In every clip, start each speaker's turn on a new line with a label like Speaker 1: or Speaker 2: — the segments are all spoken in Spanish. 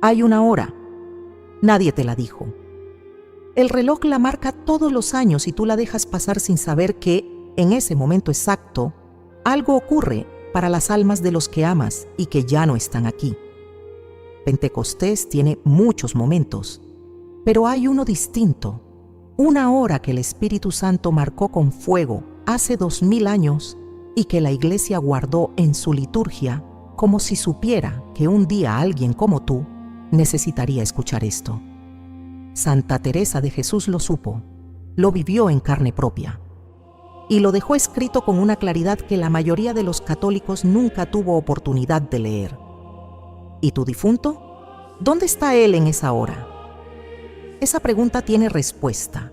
Speaker 1: Hay una hora. Nadie te la dijo. El reloj la marca todos los años y tú la dejas pasar sin saber que, en ese momento exacto, algo ocurre para las almas de los que amas y que ya no están aquí. Pentecostés tiene muchos momentos, pero hay uno distinto, una hora que el Espíritu Santo marcó con fuego hace 2000 años y que la Iglesia guardó en su liturgia como si supiera que un día alguien como tú necesitaría escuchar esto. Santa Teresa de Jesús lo supo, lo vivió en carne propia y lo dejó escrito con una claridad que la mayoría de los católicos nunca tuvo oportunidad de leer. ¿Y tu difunto? ¿Dónde está él en esa hora? Esa pregunta tiene respuesta,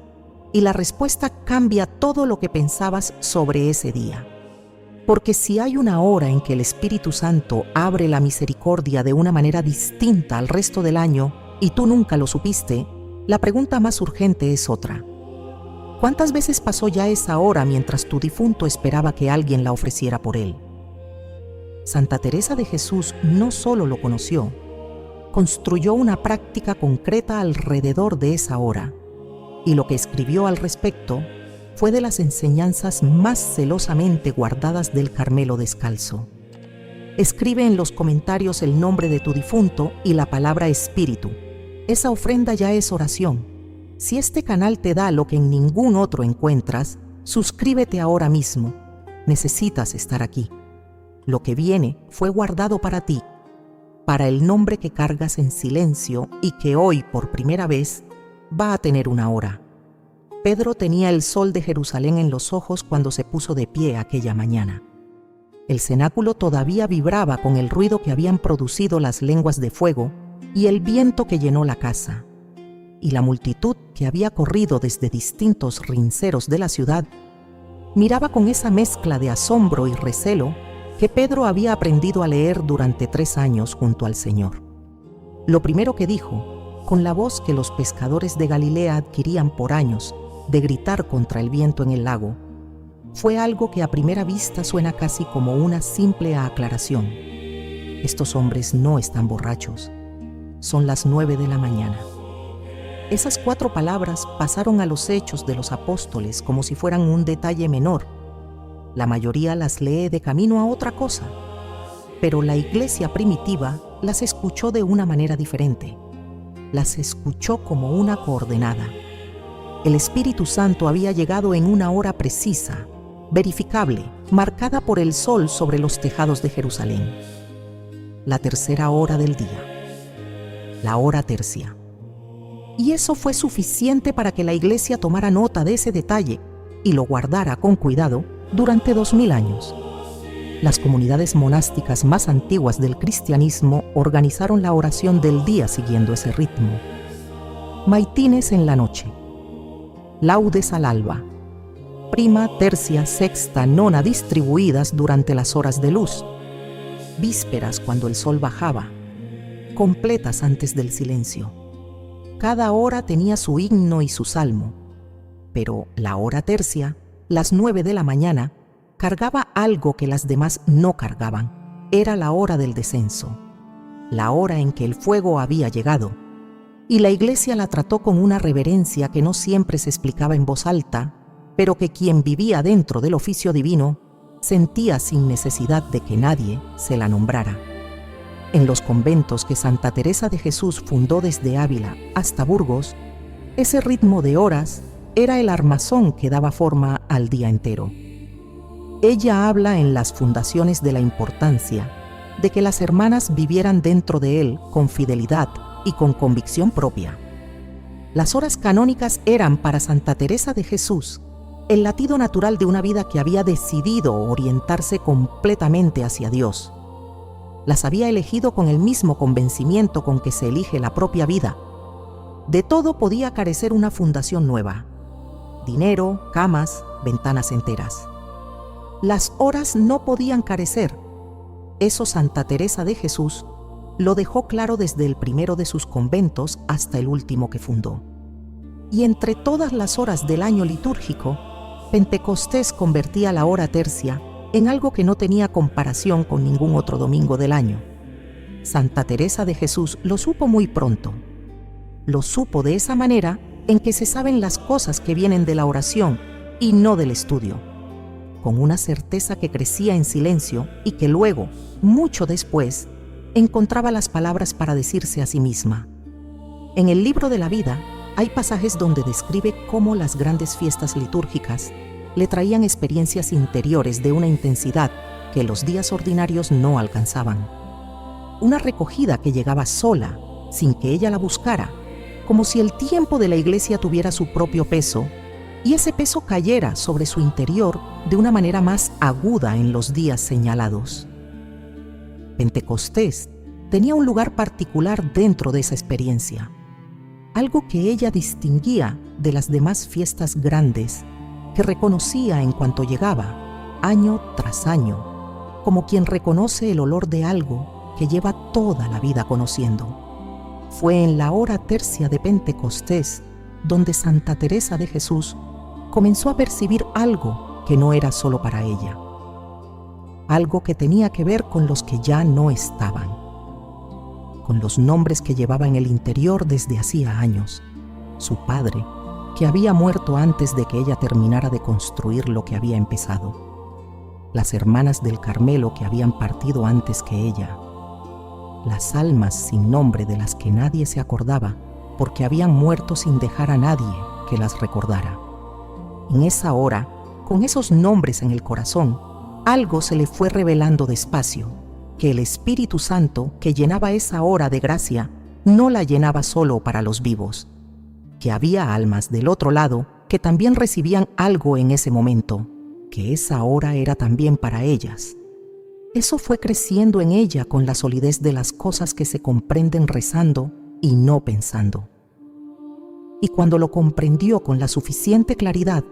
Speaker 1: y la respuesta cambia todo lo que pensabas sobre ese día. Porque si hay una hora en que el Espíritu Santo abre la misericordia de una manera distinta al resto del año y tú nunca lo supiste, la pregunta más urgente es otra. ¿Cuántas veces pasó ya esa hora mientras tu difunto esperaba que alguien la ofreciera por él? Santa Teresa de Jesús no solo lo conoció, construyó una práctica concreta alrededor de esa hora, y lo que escribió al respecto fue de las enseñanzas más celosamente guardadas del Carmelo Descalzo. Escribe en los comentarios el nombre de tu difunto y la palabra espíritu. Esa ofrenda ya es oración. Si este canal te da lo que en ningún otro encuentras, suscríbete ahora mismo. Necesitas estar aquí. Lo que viene fue guardado para ti, para el nombre que cargas en silencio y que hoy, por primera vez, va a tener una hora. Pedro tenía el sol de Jerusalén en los ojos cuando se puso de pie aquella mañana. El cenáculo todavía vibraba con el ruido que habían producido las lenguas de fuego y el viento que llenó la casa. Y la multitud que había corrido desde distintos rinceros de la ciudad miraba con esa mezcla de asombro y recelo que Pedro había aprendido a leer durante 3 años junto al Señor. Lo primero que dijo, con la voz que los pescadores de Galilea adquirían por años de gritar contra el viento en el lago, fue algo que a primera vista suena casi como una simple aclaración. Estos hombres no están borrachos. Son las 9 de la mañana. Esas 4 palabras pasaron a los hechos de los apóstoles como si fueran un detalle menor. La mayoría las lee de camino a otra cosa, pero la Iglesia primitiva las escuchó de una manera diferente. Las escuchó como una coordenada. El Espíritu Santo había llegado en una hora precisa, verificable, marcada por el sol sobre los tejados de Jerusalén. La tercera hora del día, la hora tercia. Y eso fue suficiente para que la Iglesia tomara nota de ese detalle y lo guardara con cuidado durante 2000 años. Las comunidades monásticas más antiguas del cristianismo organizaron la oración del día siguiendo ese ritmo. Maitines en la noche, laudes al alba, prima, tercia, sexta, nona distribuidas durante las horas de luz, vísperas cuando el sol bajaba, completas antes del silencio. Cada hora tenía su himno y su salmo, pero la hora tercia, las 9 de la mañana, cargaba algo que las demás no cargaban. Era la hora del descenso, la hora en que el fuego había llegado, y la Iglesia la trató con una reverencia que no siempre se explicaba en voz alta, pero que quien vivía dentro del oficio divino sentía sin necesidad de que nadie se la nombrara. En los conventos que Santa Teresa de Jesús fundó desde Ávila hasta Burgos, ese ritmo de horas era el armazón que daba forma al día entero. Ella habla en las fundaciones de la importancia de que las hermanas vivieran dentro de él con fidelidad y con convicción propia. Las horas canónicas eran para Santa Teresa de Jesús el latido natural de una vida que había decidido orientarse completamente hacia Dios. Las había elegido con el mismo convencimiento con que se elige la propia vida. De todo podía carecer una fundación nueva: dinero, camas, ventanas enteras. Las horas no podían carecer. Eso Santa Teresa de Jesús lo dejó claro desde el primero de sus conventos hasta el último que fundó. Y entre todas las horas del año litúrgico, Pentecostés convertía la hora tercia en algo que no tenía comparación con ningún otro domingo del año. Santa Teresa de Jesús lo supo muy pronto. Lo supo de esa manera en que se saben las cosas que vienen de la oración y no del estudio, con una certeza que crecía en silencio y que luego, mucho después, encontraba las palabras para decirse a sí misma. En el libro de la vida hay pasajes donde describe cómo las grandes fiestas litúrgicas le traían experiencias interiores de una intensidad que los días ordinarios no alcanzaban. Una recogida que llegaba sola, sin que ella la buscara, como si el tiempo de la iglesia tuviera su propio peso y ese peso cayera sobre su interior de una manera más aguda en los días señalados. Pentecostés tenía un lugar particular dentro de esa experiencia, algo que ella distinguía de las demás fiestas grandes, que reconocía en cuanto llegaba, año tras año, como quien reconoce el olor de algo que lleva toda la vida conociendo. Fue en la hora tercia de Pentecostés donde Santa Teresa de Jesús comenzó a percibir algo que no era solo para ella, algo que tenía que ver con los que ya no estaban, con los nombres que llevaba en el interior desde hacía años, su padre, que había muerto antes de que ella terminara de construir lo que había empezado, las hermanas del Carmelo que habían partido antes que ella, las almas sin nombre de las que nadie se acordaba porque habían muerto sin dejar a nadie que las recordara. En esa hora, con esos nombres en el corazón, algo se le fue revelando despacio, que el Espíritu Santo que llenaba esa hora de gracia no la llenaba solo para los vivos, que había almas del otro lado que también recibían algo en ese momento, que esa hora era también para ellas. Eso fue creciendo en ella con la solidez de las cosas que se comprenden rezando y no pensando. Y cuando lo comprendió con la suficiente claridad,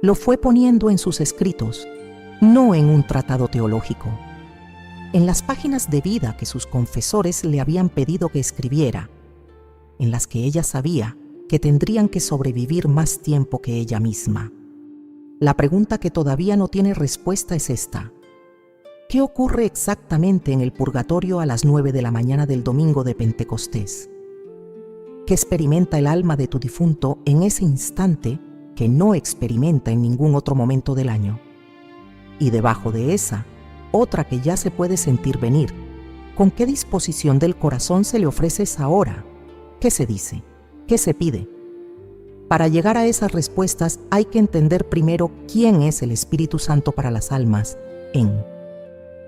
Speaker 1: lo fue poniendo en sus escritos, no en un tratado teológico, en las páginas de vida que sus confesores le habían pedido que escribiera, en las que ella sabía que tendrían que sobrevivir más tiempo que ella misma. La pregunta que todavía no tiene respuesta es esta: ¿qué ocurre exactamente en el purgatorio a las 9 de la mañana del domingo de Pentecostés? ¿Qué experimenta el alma de tu difunto en ese instante que no experimenta en ningún otro momento del año? Y debajo de esa, otra que ya se puede sentir venir. ¿Con qué disposición del corazón se le ofrece esa hora? ¿Qué se dice? ¿Qué se pide? Para llegar a esas respuestas hay que entender primero quién es el Espíritu Santo para las almas,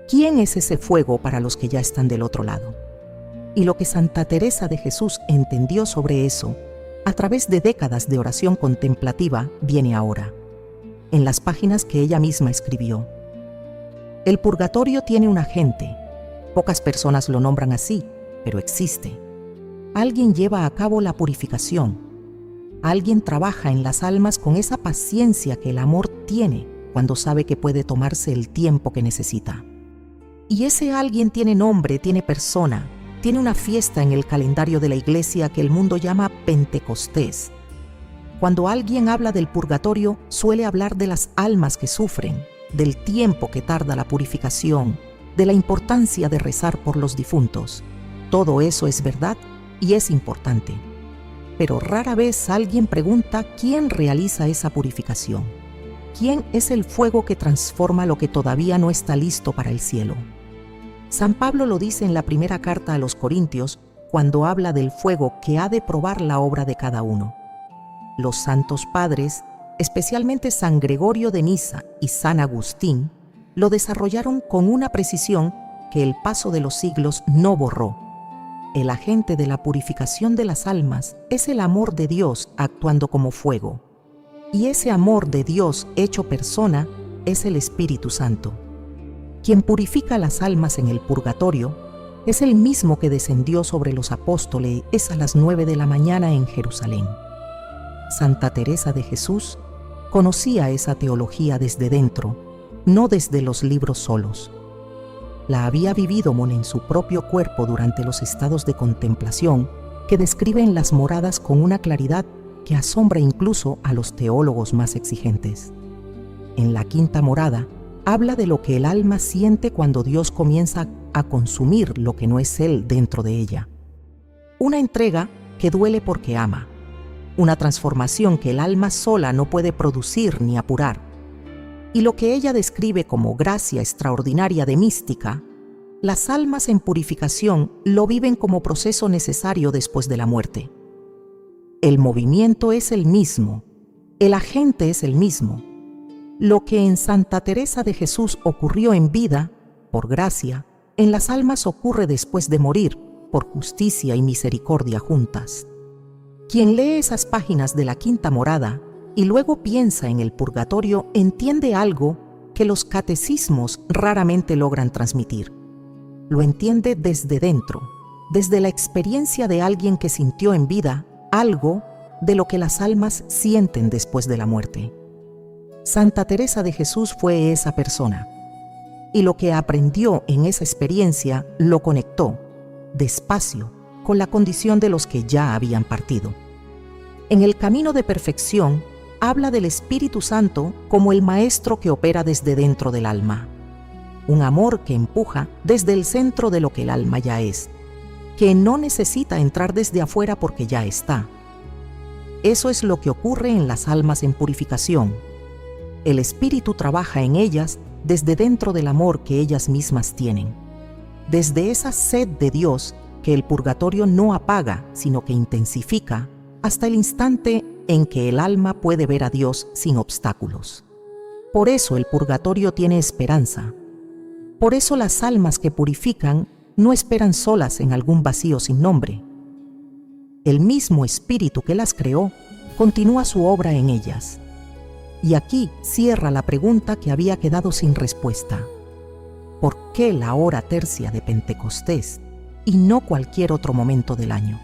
Speaker 1: ¿quién es ese fuego para los que ya están del otro lado? Y lo que Santa Teresa de Jesús entendió sobre eso, a través de décadas de oración contemplativa, viene ahora, en las páginas que ella misma escribió. El purgatorio tiene un agente. Pocas personas lo nombran así, pero existe. Alguien lleva a cabo la purificación. Alguien trabaja en las almas con esa paciencia que el amor tiene cuando sabe que puede tomarse el tiempo que necesita. Y ese alguien tiene nombre, tiene persona, tiene una fiesta en el calendario de la iglesia que el mundo llama Pentecostés. Cuando alguien habla del purgatorio, suele hablar de las almas que sufren, del tiempo que tarda la purificación, de la importancia de rezar por los difuntos. Todo eso es verdad y es importante. Pero rara vez alguien pregunta quién realiza esa purificación. ¿Quién es el fuego que transforma lo que todavía no está listo para el cielo? San Pablo lo dice en la primera carta a los Corintios cuando habla del fuego que ha de probar la obra de cada uno. Los santos padres, especialmente San Gregorio de Niza y San Agustín, lo desarrollaron con una precisión que el paso de los siglos no borró. El agente de la purificación de las almas es el amor de Dios actuando como fuego. Y ese amor de Dios hecho persona es el Espíritu Santo. Quien purifica las almas en el purgatorio es el mismo que descendió sobre los apóstoles a las 9 de la mañana en Jerusalén. Santa Teresa de Jesús conocía esa teología desde dentro, no desde los libros solos. La había vivido en su propio cuerpo durante los estados de contemplación que describen las moradas con una claridad que asombra incluso a los teólogos más exigentes. En la quinta morada, habla de lo que el alma siente cuando Dios comienza a consumir lo que no es Él dentro de ella. Una entrega que duele porque ama. Una transformación que el alma sola no puede producir ni apurar. Y lo que ella describe como gracia extraordinaria de mística, las almas en purificación lo viven como proceso necesario después de la muerte. El movimiento es el mismo, el agente es el mismo. Lo que en Santa Teresa de Jesús ocurrió en vida, por gracia, en las almas ocurre después de morir, por justicia y misericordia juntas. Quien lee esas páginas de la Quinta Morada y luego piensa en el purgatorio entiende algo que los catecismos raramente logran transmitir. Lo entiende desde dentro, desde la experiencia de alguien que sintió en vida algo de lo que las almas sienten después de la muerte. Santa Teresa de Jesús fue esa persona, y lo que aprendió en esa experiencia lo conectó, despacio, con la condición de los que ya habían partido. En el camino de perfección, habla del Espíritu Santo como el maestro que opera desde dentro del alma. Un amor que empuja desde el centro de lo que el alma ya es, que no necesita entrar desde afuera porque ya está. Eso es lo que ocurre en las almas en purificación. El Espíritu trabaja en ellas desde dentro del amor que ellas mismas tienen, desde esa sed de Dios que el purgatorio no apaga, sino que intensifica, hasta el instante en que el alma puede ver a Dios sin obstáculos. Por eso el purgatorio tiene esperanza. Por eso las almas que purifican no esperan solas en algún vacío sin nombre. El mismo Espíritu que las creó continúa su obra en ellas. Y aquí cierra la pregunta que había quedado sin respuesta. ¿Por qué la hora tercia de Pentecostés y no cualquier otro momento del año?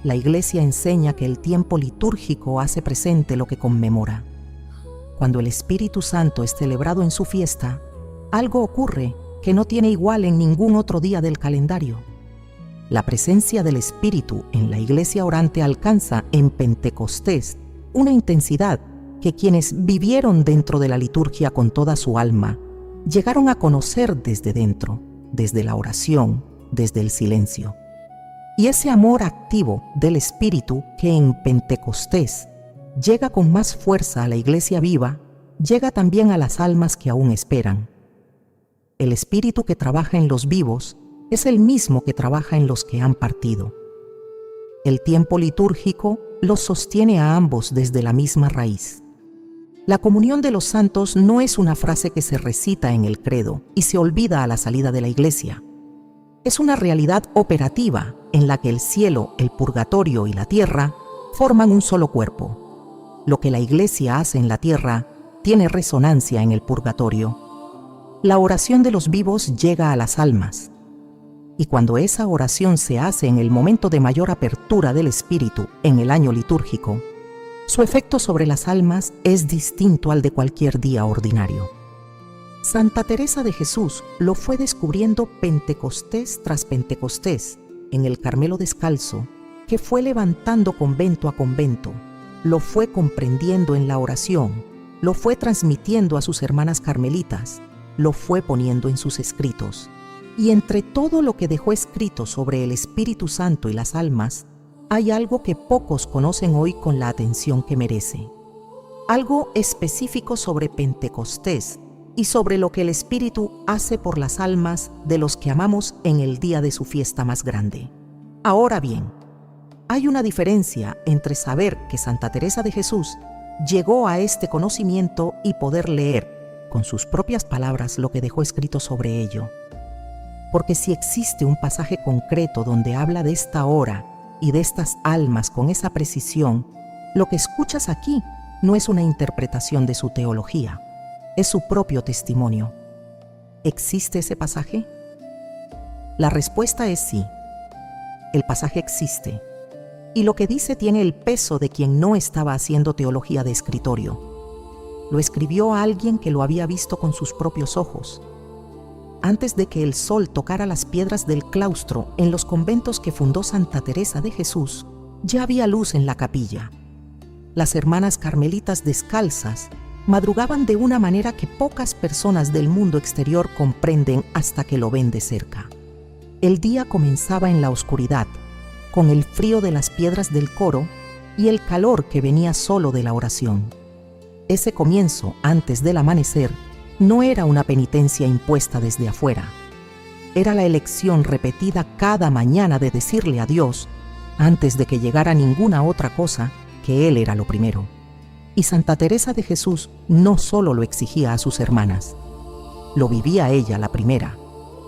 Speaker 1: La Iglesia enseña que el tiempo litúrgico hace presente lo que conmemora. Cuando el Espíritu Santo es celebrado en su fiesta, algo ocurre que no tiene igual en ningún otro día del calendario. La presencia del Espíritu en la Iglesia orante alcanza en Pentecostés una intensidad que quienes vivieron dentro de la liturgia con toda su alma llegaron a conocer desde dentro, desde la oración, desde el silencio. Y ese amor activo del Espíritu que en Pentecostés llega con más fuerza a la Iglesia viva, llega también a las almas que aún esperan. El Espíritu que trabaja en los vivos es el mismo que trabaja en los que han partido. El tiempo litúrgico los sostiene a ambos desde la misma raíz. La comunión de los santos no es una frase que se recita en el credo y se olvida a la salida de la iglesia. Es una realidad operativa en la que el cielo, el purgatorio y la tierra forman un solo cuerpo. Lo que la iglesia hace en la tierra tiene resonancia en el purgatorio. La oración de los vivos llega a las almas. Y cuando esa oración se hace en el momento de mayor apertura del espíritu en el año litúrgico, su efecto sobre las almas es distinto al de cualquier día ordinario. Santa Teresa de Jesús lo fue descubriendo Pentecostés tras Pentecostés, en el Carmelo Descalzo, que fue levantando convento a convento, lo fue comprendiendo en la oración, lo fue transmitiendo a sus hermanas carmelitas, lo fue poniendo en sus escritos. Y entre todo lo que dejó escrito sobre el Espíritu Santo y las almas, hay algo que pocos conocen hoy con la atención que merece. Algo específico sobre Pentecostés y sobre lo que el Espíritu hace por las almas de los que amamos en el día de su fiesta más grande. Ahora bien, hay una diferencia entre saber que Santa Teresa de Jesús llegó a este conocimiento y poder leer, con sus propias palabras, lo que dejó escrito sobre ello. Porque si existe un pasaje concreto donde habla de esta hora y de estas almas con esa precisión, lo que escuchas aquí no es una interpretación de su teología, es su propio testimonio. ¿Existe ese pasaje? La respuesta es sí. El pasaje existe, y lo que dice tiene el peso de quien no estaba haciendo teología de escritorio. Lo escribió a alguien que lo había visto con sus propios ojos. Antes de que el sol tocara las piedras del claustro en los conventos que fundó Santa Teresa de Jesús, ya había luz en la capilla. Las hermanas carmelitas descalzas madrugaban de una manera que pocas personas del mundo exterior comprenden hasta que lo ven de cerca. El día comenzaba en la oscuridad, con el frío de las piedras del coro y el calor que venía solo de la oración. Ese comienzo, antes del amanecer, no era una penitencia impuesta desde afuera. Era la elección repetida cada mañana de decirle a Dios, antes de que llegara ninguna otra cosa, que Él era lo primero. Y Santa Teresa de Jesús no solo lo exigía a sus hermanas, lo vivía ella la primera,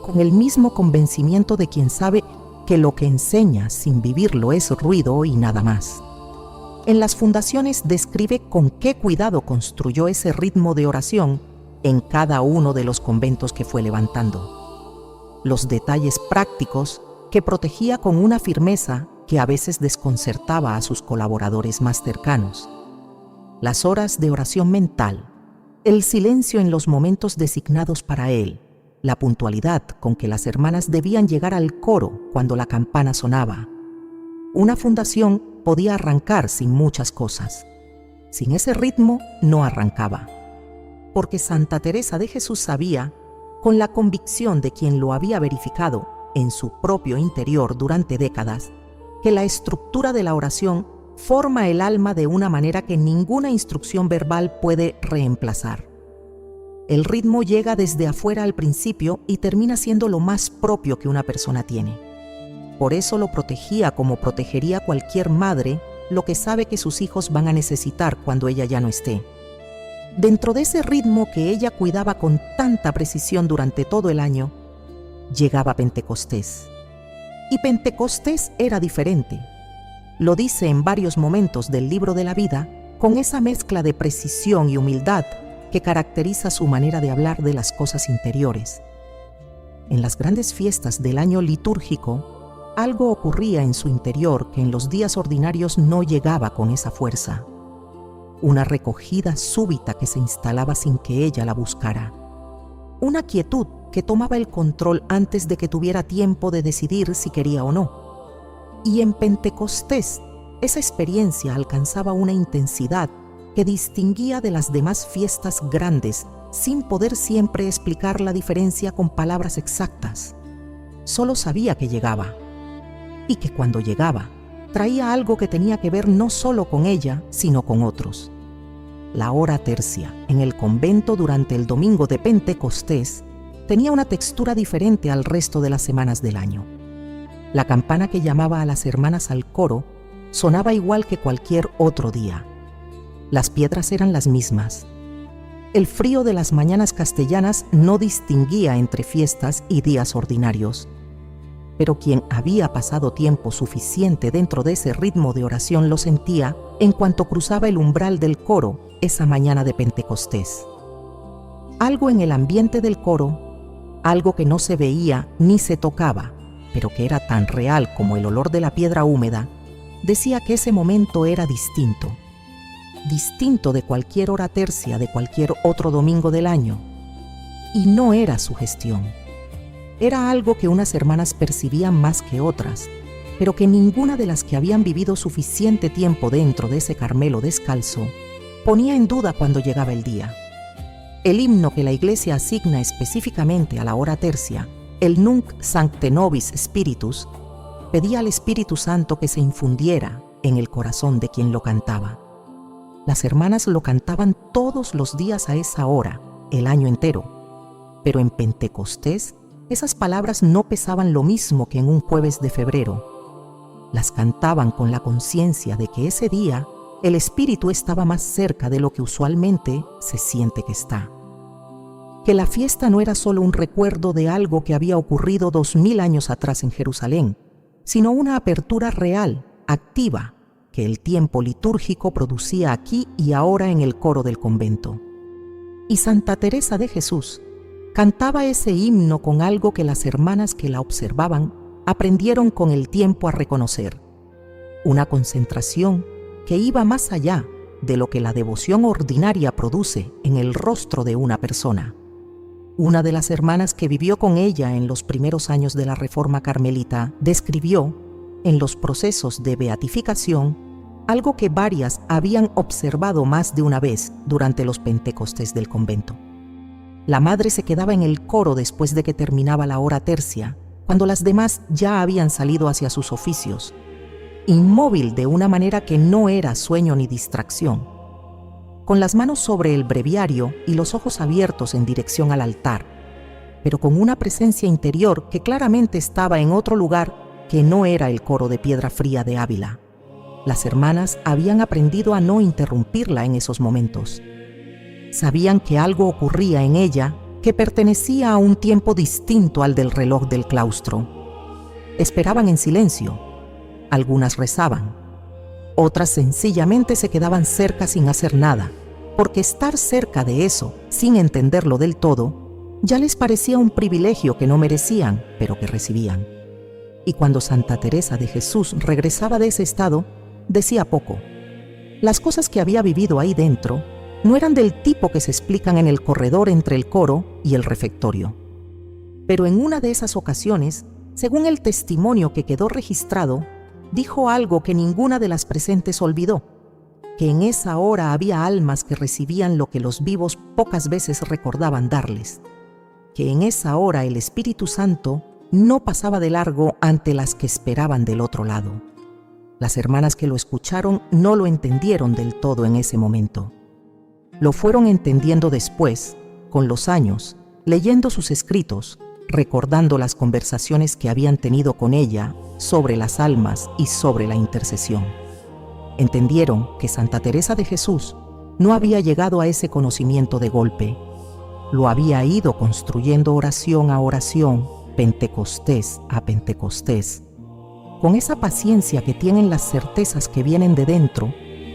Speaker 1: con el mismo convencimiento de quien sabe que lo que enseña sin vivirlo es ruido y nada más. En las fundaciones describe con qué cuidado construyó ese ritmo de oración en cada uno de los conventos que fue levantando. Los detalles prácticos que protegía con una firmeza que a veces desconcertaba a sus colaboradores más cercanos. Las horas de oración mental, el silencio en los momentos designados para él, la puntualidad con que las hermanas debían llegar al coro cuando la campana sonaba. Una fundación podía arrancar sin muchas cosas. Sin ese ritmo no arrancaba. Porque Santa Teresa de Jesús sabía, con la convicción de quien lo había verificado en su propio interior durante décadas, que la estructura de la oración forma el alma de una manera que ninguna instrucción verbal puede reemplazar. El ritmo llega desde afuera al principio y termina siendo lo más propio que una persona tiene. Por eso lo protegía como protegería cualquier madre lo que sabe que sus hijos van a necesitar cuando ella ya no esté. Dentro de ese ritmo que ella cuidaba con tanta precisión durante todo el año, llegaba Pentecostés. Y Pentecostés era diferente. Lo dice en varios momentos del libro de la vida, con esa mezcla de precisión y humildad que caracteriza su manera de hablar de las cosas interiores. En las grandes fiestas del año litúrgico, algo ocurría en su interior que en los días ordinarios no llegaba con esa fuerza. Una recogida súbita que se instalaba sin que ella la buscara. Una quietud que tomaba el control antes de que tuviera tiempo de decidir si quería o no. Y en Pentecostés, esa experiencia alcanzaba una intensidad que distinguía de las demás fiestas grandes sin poder siempre explicar la diferencia con palabras exactas. Solo sabía que llegaba. Y que cuando llegaba, traía algo que tenía que ver no solo con ella, sino con otros. La hora tercia en el convento durante el domingo de Pentecostés tenía una textura diferente al resto de las semanas del año. La campana que llamaba a las hermanas al coro sonaba igual que cualquier otro día. Las piedras eran las mismas. El frío de las mañanas castellanas no distinguía entre fiestas y días ordinarios. Pero quien había pasado tiempo suficiente dentro de ese ritmo de oración lo sentía en cuanto cruzaba el umbral del coro esa mañana de Pentecostés. Algo en el ambiente del coro, algo que no se veía ni se tocaba, pero que era tan real como el olor de la piedra húmeda, decía que ese momento era distinto de cualquier hora tercia de cualquier otro domingo del año. Y no era sugestión. Era algo que unas hermanas percibían más que otras, pero que ninguna de las que habían vivido suficiente tiempo dentro de ese Carmelo descalzo ponía en duda cuando llegaba el día. El himno que la Iglesia asigna específicamente a la hora tercia, el Nunc Sancte Nobis Spiritus, pedía al Espíritu Santo que se infundiera en el corazón de quien lo cantaba. Las hermanas lo cantaban todos los días a esa hora, el año entero, pero en Pentecostés esas palabras no pesaban lo mismo que en un jueves de febrero. Las cantaban con la conciencia de que ese día el Espíritu estaba más cerca de lo que usualmente se siente que está. Que la fiesta no era solo un recuerdo de algo que había ocurrido 2000 años atrás en Jerusalén, sino una apertura real, activa, que el tiempo litúrgico producía aquí y ahora en el coro del convento. Y Santa Teresa de Jesús cantaba ese himno con algo que las hermanas que la observaban aprendieron con el tiempo a reconocer, una concentración que iba más allá de lo que la devoción ordinaria produce en el rostro de una persona. Una de las hermanas que vivió con ella en los primeros años de la Reforma Carmelita describió, en los procesos de beatificación, algo que varias habían observado más de una vez durante los Pentecostés del convento. La madre se quedaba en el coro después de que terminaba la hora tercia, cuando las demás ya habían salido hacia sus oficios, inmóvil de una manera que no era sueño ni distracción, con las manos sobre el breviario y los ojos abiertos en dirección al altar, pero con una presencia interior que claramente estaba en otro lugar que no era el coro de Piedra Fría de Ávila. Las hermanas habían aprendido a no interrumpirla en esos momentos. Sabían que algo ocurría en ella que pertenecía a un tiempo distinto al del reloj del claustro. Esperaban en silencio. Algunas rezaban. Otras sencillamente se quedaban cerca sin hacer nada, porque estar cerca de eso, sin entenderlo del todo, ya les parecía un privilegio que no merecían, pero que recibían. Y cuando Santa Teresa de Jesús regresaba de ese estado, decía poco. Las cosas que había vivido ahí dentro no eran del tipo que se explican en el corredor entre el coro y el refectorio. Pero en una de esas ocasiones, según el testimonio que quedó registrado, dijo algo que ninguna de las presentes olvidó, que en esa hora había almas que recibían lo que los vivos pocas veces recordaban darles, que en esa hora el Espíritu Santo no pasaba de largo ante las que esperaban del otro lado. Las hermanas que lo escucharon no lo entendieron del todo en ese momento. Lo fueron entendiendo después, con los años, leyendo sus escritos, recordando las conversaciones que habían tenido con ella sobre las almas y sobre la intercesión. Entendieron que Santa Teresa de Jesús no había llegado a ese conocimiento de golpe. Lo había ido construyendo oración a oración, Pentecostés a Pentecostés, con esa paciencia que tienen las certezas que vienen de dentro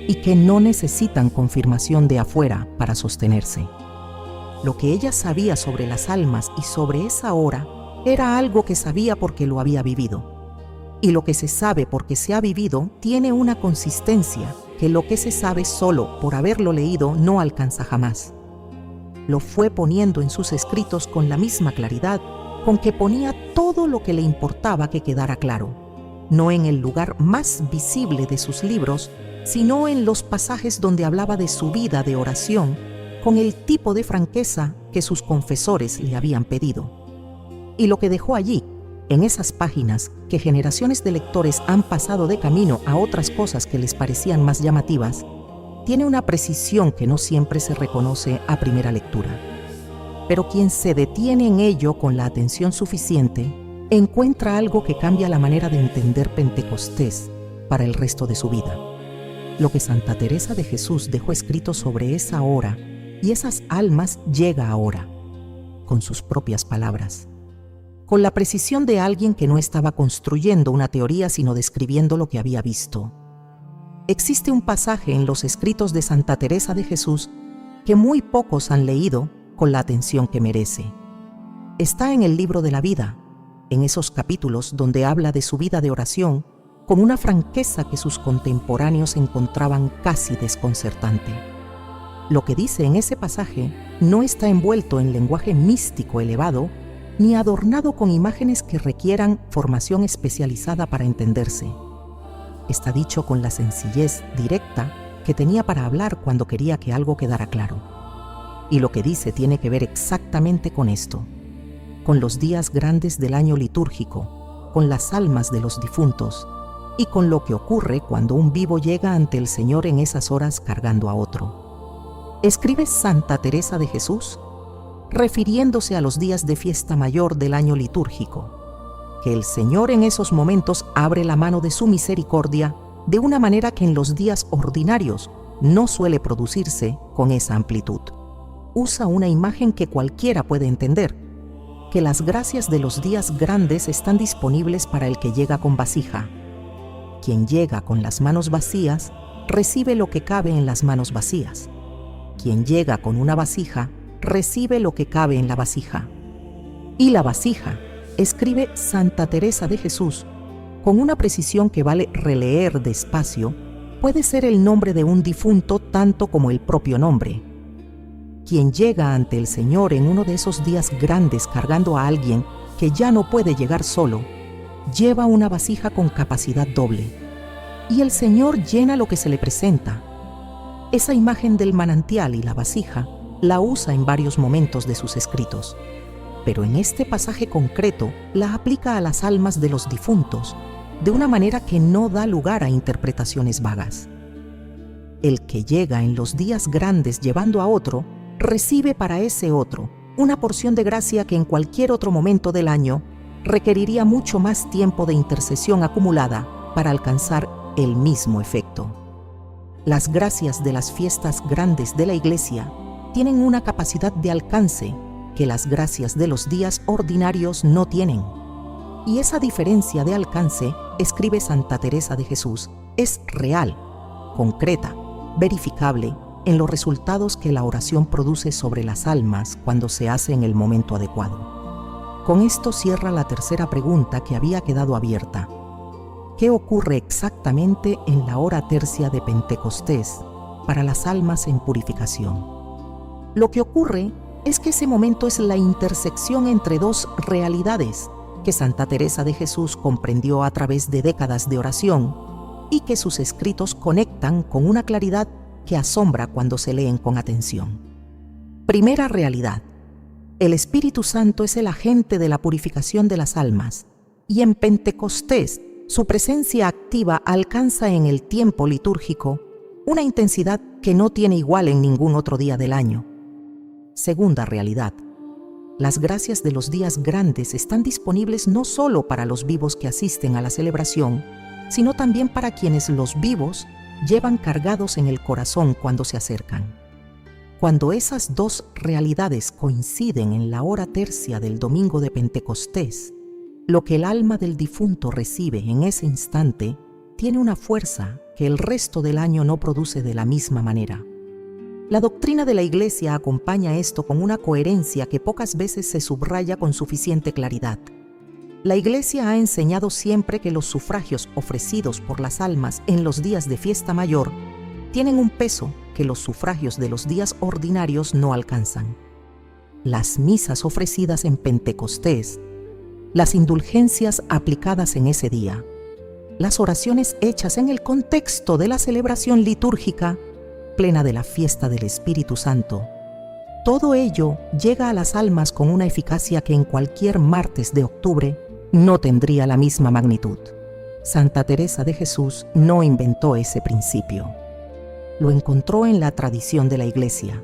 Speaker 1: y que no necesitan confirmación de afuera para sostenerse. Lo que ella sabía sobre las almas y sobre esa hora era algo que sabía porque lo había vivido. Y lo que se sabe porque se ha vivido tiene una consistencia que lo que se sabe solo por haberlo leído no alcanza jamás. Lo fue poniendo en sus escritos con la misma claridad con que ponía todo lo que le importaba que quedara claro, no en el lugar más visible de sus libros, sino en los pasajes donde hablaba de su vida de oración, con el tipo de franqueza que sus confesores le habían pedido. Y lo que dejó allí, en esas páginas que generaciones de lectores han pasado de camino a otras cosas que les parecían más llamativas, tiene una precisión que no siempre se reconoce a primera lectura. Pero quien se detiene en ello con la atención suficiente, encuentra algo que cambia la manera de entender Pentecostés para el resto de su vida. Lo que Santa Teresa de Jesús dejó escrito sobre esa hora y esas almas llega ahora, con sus propias palabras, con la precisión de alguien que no estaba construyendo una teoría sino describiendo lo que había visto. Existe un pasaje en los escritos de Santa Teresa de Jesús que muy pocos han leído con la atención que merece. Está en el libro de la vida, en esos capítulos donde habla de su vida de oración, con una franqueza que sus contemporáneos encontraban casi desconcertante. Lo que dice en ese pasaje no está envuelto en lenguaje místico elevado, ni adornado con imágenes que requieran formación especializada para entenderse. Está dicho con la sencillez directa que tenía para hablar cuando quería que algo quedara claro. Y lo que dice tiene que ver exactamente con esto, con los días grandes del año litúrgico, con las almas de los difuntos, y con lo que ocurre cuando un vivo llega ante el Señor en esas horas cargando a otro. Escribe Santa Teresa de Jesús, refiriéndose a los días de fiesta mayor del año litúrgico, que el Señor en esos momentos abre la mano de su misericordia de una manera que en los días ordinarios no suele producirse con esa amplitud. Usa una imagen que cualquiera puede entender, que las gracias de los días grandes están disponibles para el que llega con vasija. Quien llega con las manos vacías, recibe lo que cabe en las manos vacías. Quien llega con una vasija, recibe lo que cabe en la vasija. Y la vasija, escribe Santa Teresa de Jesús, con una precisión que vale releer despacio, puede ser el nombre de un difunto tanto como el propio nombre. Quien llega ante el Señor en uno de esos días grandes cargando a alguien que ya no puede llegar solo, lleva una vasija con capacidad doble. y el Señor llena lo que se le presenta. Esa imagen del manantial y la vasija la usa en varios momentos de sus escritos, pero en este pasaje concreto la aplica a las almas de los difuntos de una manera que no da lugar a interpretaciones vagas. El que llega en los días grandes llevando a otro, recibe para ese otro una porción de gracia que en cualquier otro momento del año requeriría mucho más tiempo de intercesión acumulada para alcanzar el mismo efecto. Las gracias de las fiestas grandes de la Iglesia tienen una capacidad de alcance que las gracias de los días ordinarios no tienen. Y esa diferencia de alcance, escribe Santa Teresa de Jesús, es real, concreta, verificable en los resultados que la oración produce sobre las almas cuando se hace en el momento adecuado. Con esto cierra la tercera pregunta que había quedado abierta. ¿Qué ocurre exactamente en la hora tercia de Pentecostés para las almas en purificación? Lo que ocurre es que ese momento es la intersección entre dos realidades que Santa Teresa de Jesús comprendió a través de décadas de oración y que sus escritos conectan con una claridad que asombra cuando se leen con atención. Primera realidad. El Espíritu Santo es el agente de la purificación de las almas, y en Pentecostés su presencia activa alcanza en el tiempo litúrgico una intensidad que no tiene igual en ningún otro día del año. Segunda realidad. Las gracias de los días grandes están disponibles no solo para los vivos que asisten a la celebración, sino también para quienes los vivos llevan cargados en el corazón cuando se acercan. Cuando esas dos realidades coinciden en la hora tercia del domingo de Pentecostés, lo que el alma del difunto recibe en ese instante tiene una fuerza que el resto del año no produce de la misma manera. La doctrina de la Iglesia acompaña esto con una coherencia que pocas veces se subraya con suficiente claridad. La Iglesia ha enseñado siempre que los sufragios ofrecidos por las almas en los días de fiesta mayor tienen un peso que los sufragios de los días ordinarios no alcanzan. Las misas ofrecidas en Pentecostés, las indulgencias aplicadas en ese día, las oraciones hechas en el contexto de la celebración litúrgica plena de la fiesta del Espíritu Santo, todo ello llega a las almas con una eficacia que en cualquier martes de octubre no tendría la misma magnitud. Santa Teresa de Jesús no inventó ese principio. Lo encontró en la tradición de la Iglesia,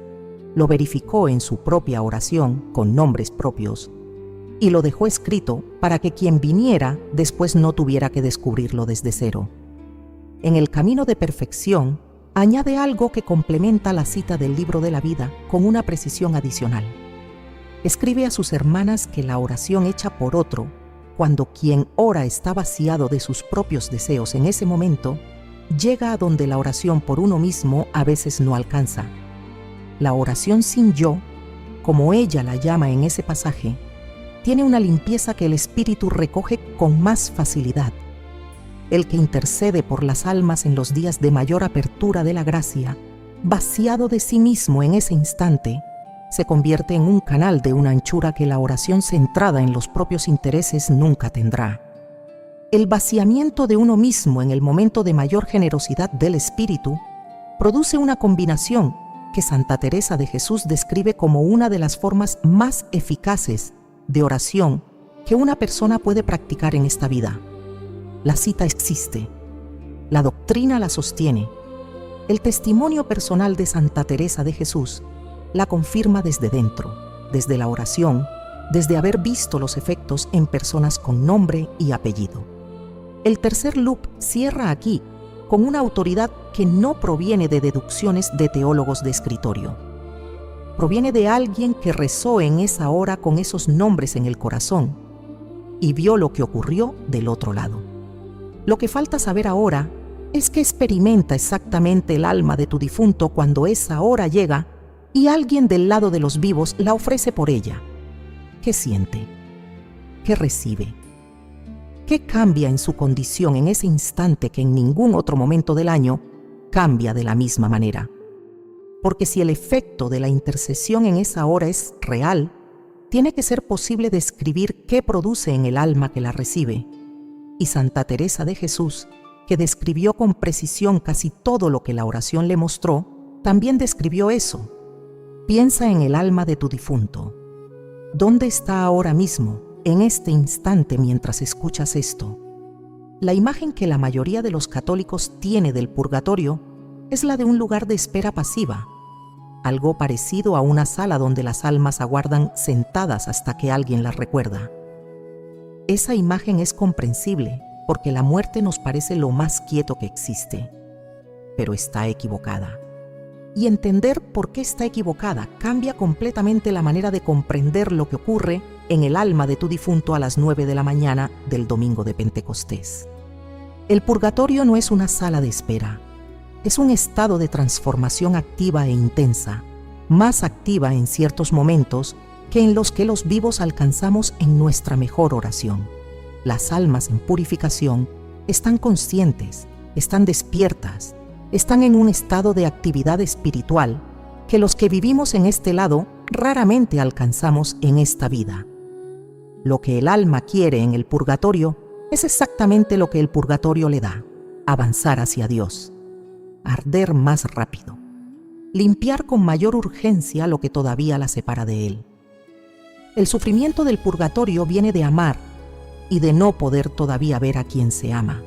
Speaker 1: lo verificó en su propia oración con nombres propios y lo dejó escrito para que quien viniera después no tuviera que descubrirlo desde cero. En el camino de perfección, añade algo que complementa la cita del libro de la vida con una precisión adicional. Escribe a sus hermanas que la oración hecha por otro, cuando quien ora está vaciado de sus propios deseos en ese momento, llega a donde la oración por uno mismo a veces no alcanza. La oración sin yo, como ella la llama en ese pasaje, tiene una limpieza que el Espíritu recoge con más facilidad. El que intercede por las almas en los días de mayor apertura de la gracia, vaciado de sí mismo en ese instante, se convierte en un canal de una anchura que la oración centrada en los propios intereses nunca tendrá. El vaciamiento de uno mismo en el momento de mayor generosidad del Espíritu produce una combinación que Santa Teresa de Jesús describe como una de las formas más eficaces de oración que una persona puede practicar en esta vida. La cita existe, la doctrina la sostiene, el testimonio personal de Santa Teresa de Jesús la confirma desde dentro, desde la oración, desde haber visto los efectos en personas con nombre y apellido. El tercer loop cierra aquí con una autoridad que no proviene de deducciones de teólogos de escritorio. Proviene de alguien que rezó en esa hora con esos nombres en el corazón y vio lo que ocurrió del otro lado. Lo que falta saber ahora es que experimenta exactamente el alma de tu difunto cuando esa hora llega y alguien del lado de los vivos la ofrece por ella. ¿Qué siente? ¿Qué recibe? ¿Qué cambia en su condición en ese instante que en ningún otro momento del año cambia de la misma manera? Porque si el efecto de la intercesión en esa hora es real, tiene que ser posible describir qué produce en el alma que la recibe. Y Santa Teresa de Jesús que describió con precisión casi todo lo que la oración le mostró, también describió eso. Piensa en el alma de tu difunto. ¿Dónde está ahora mismo, en este instante mientras escuchas esto? La imagen que la mayoría de los católicos tiene del purgatorio es la de un lugar de espera pasiva, algo parecido a una sala donde las almas aguardan sentadas hasta que alguien las recuerda. Esa imagen es comprensible porque la muerte nos parece lo más quieto que existe, pero está equivocada. Y entender por qué está equivocada cambia completamente la manera de comprender lo que ocurre en el alma de tu difunto a las 9 de la mañana del domingo de Pentecostés. El purgatorio no es una sala de espera, es un estado de transformación activa e intensa, más activa en ciertos momentos que en los que los vivos alcanzamos en nuestra mejor oración. Las almas en purificación están conscientes, están despiertas, están en un estado de actividad espiritual que los que vivimos en este lado raramente alcanzamos en esta vida. Lo que el alma quiere en el purgatorio es exactamente lo que el purgatorio le da: avanzar hacia Dios, arder más rápido, limpiar con mayor urgencia lo que todavía la separa de Él. El sufrimiento del purgatorio viene de amar y de no poder todavía ver a quien se ama.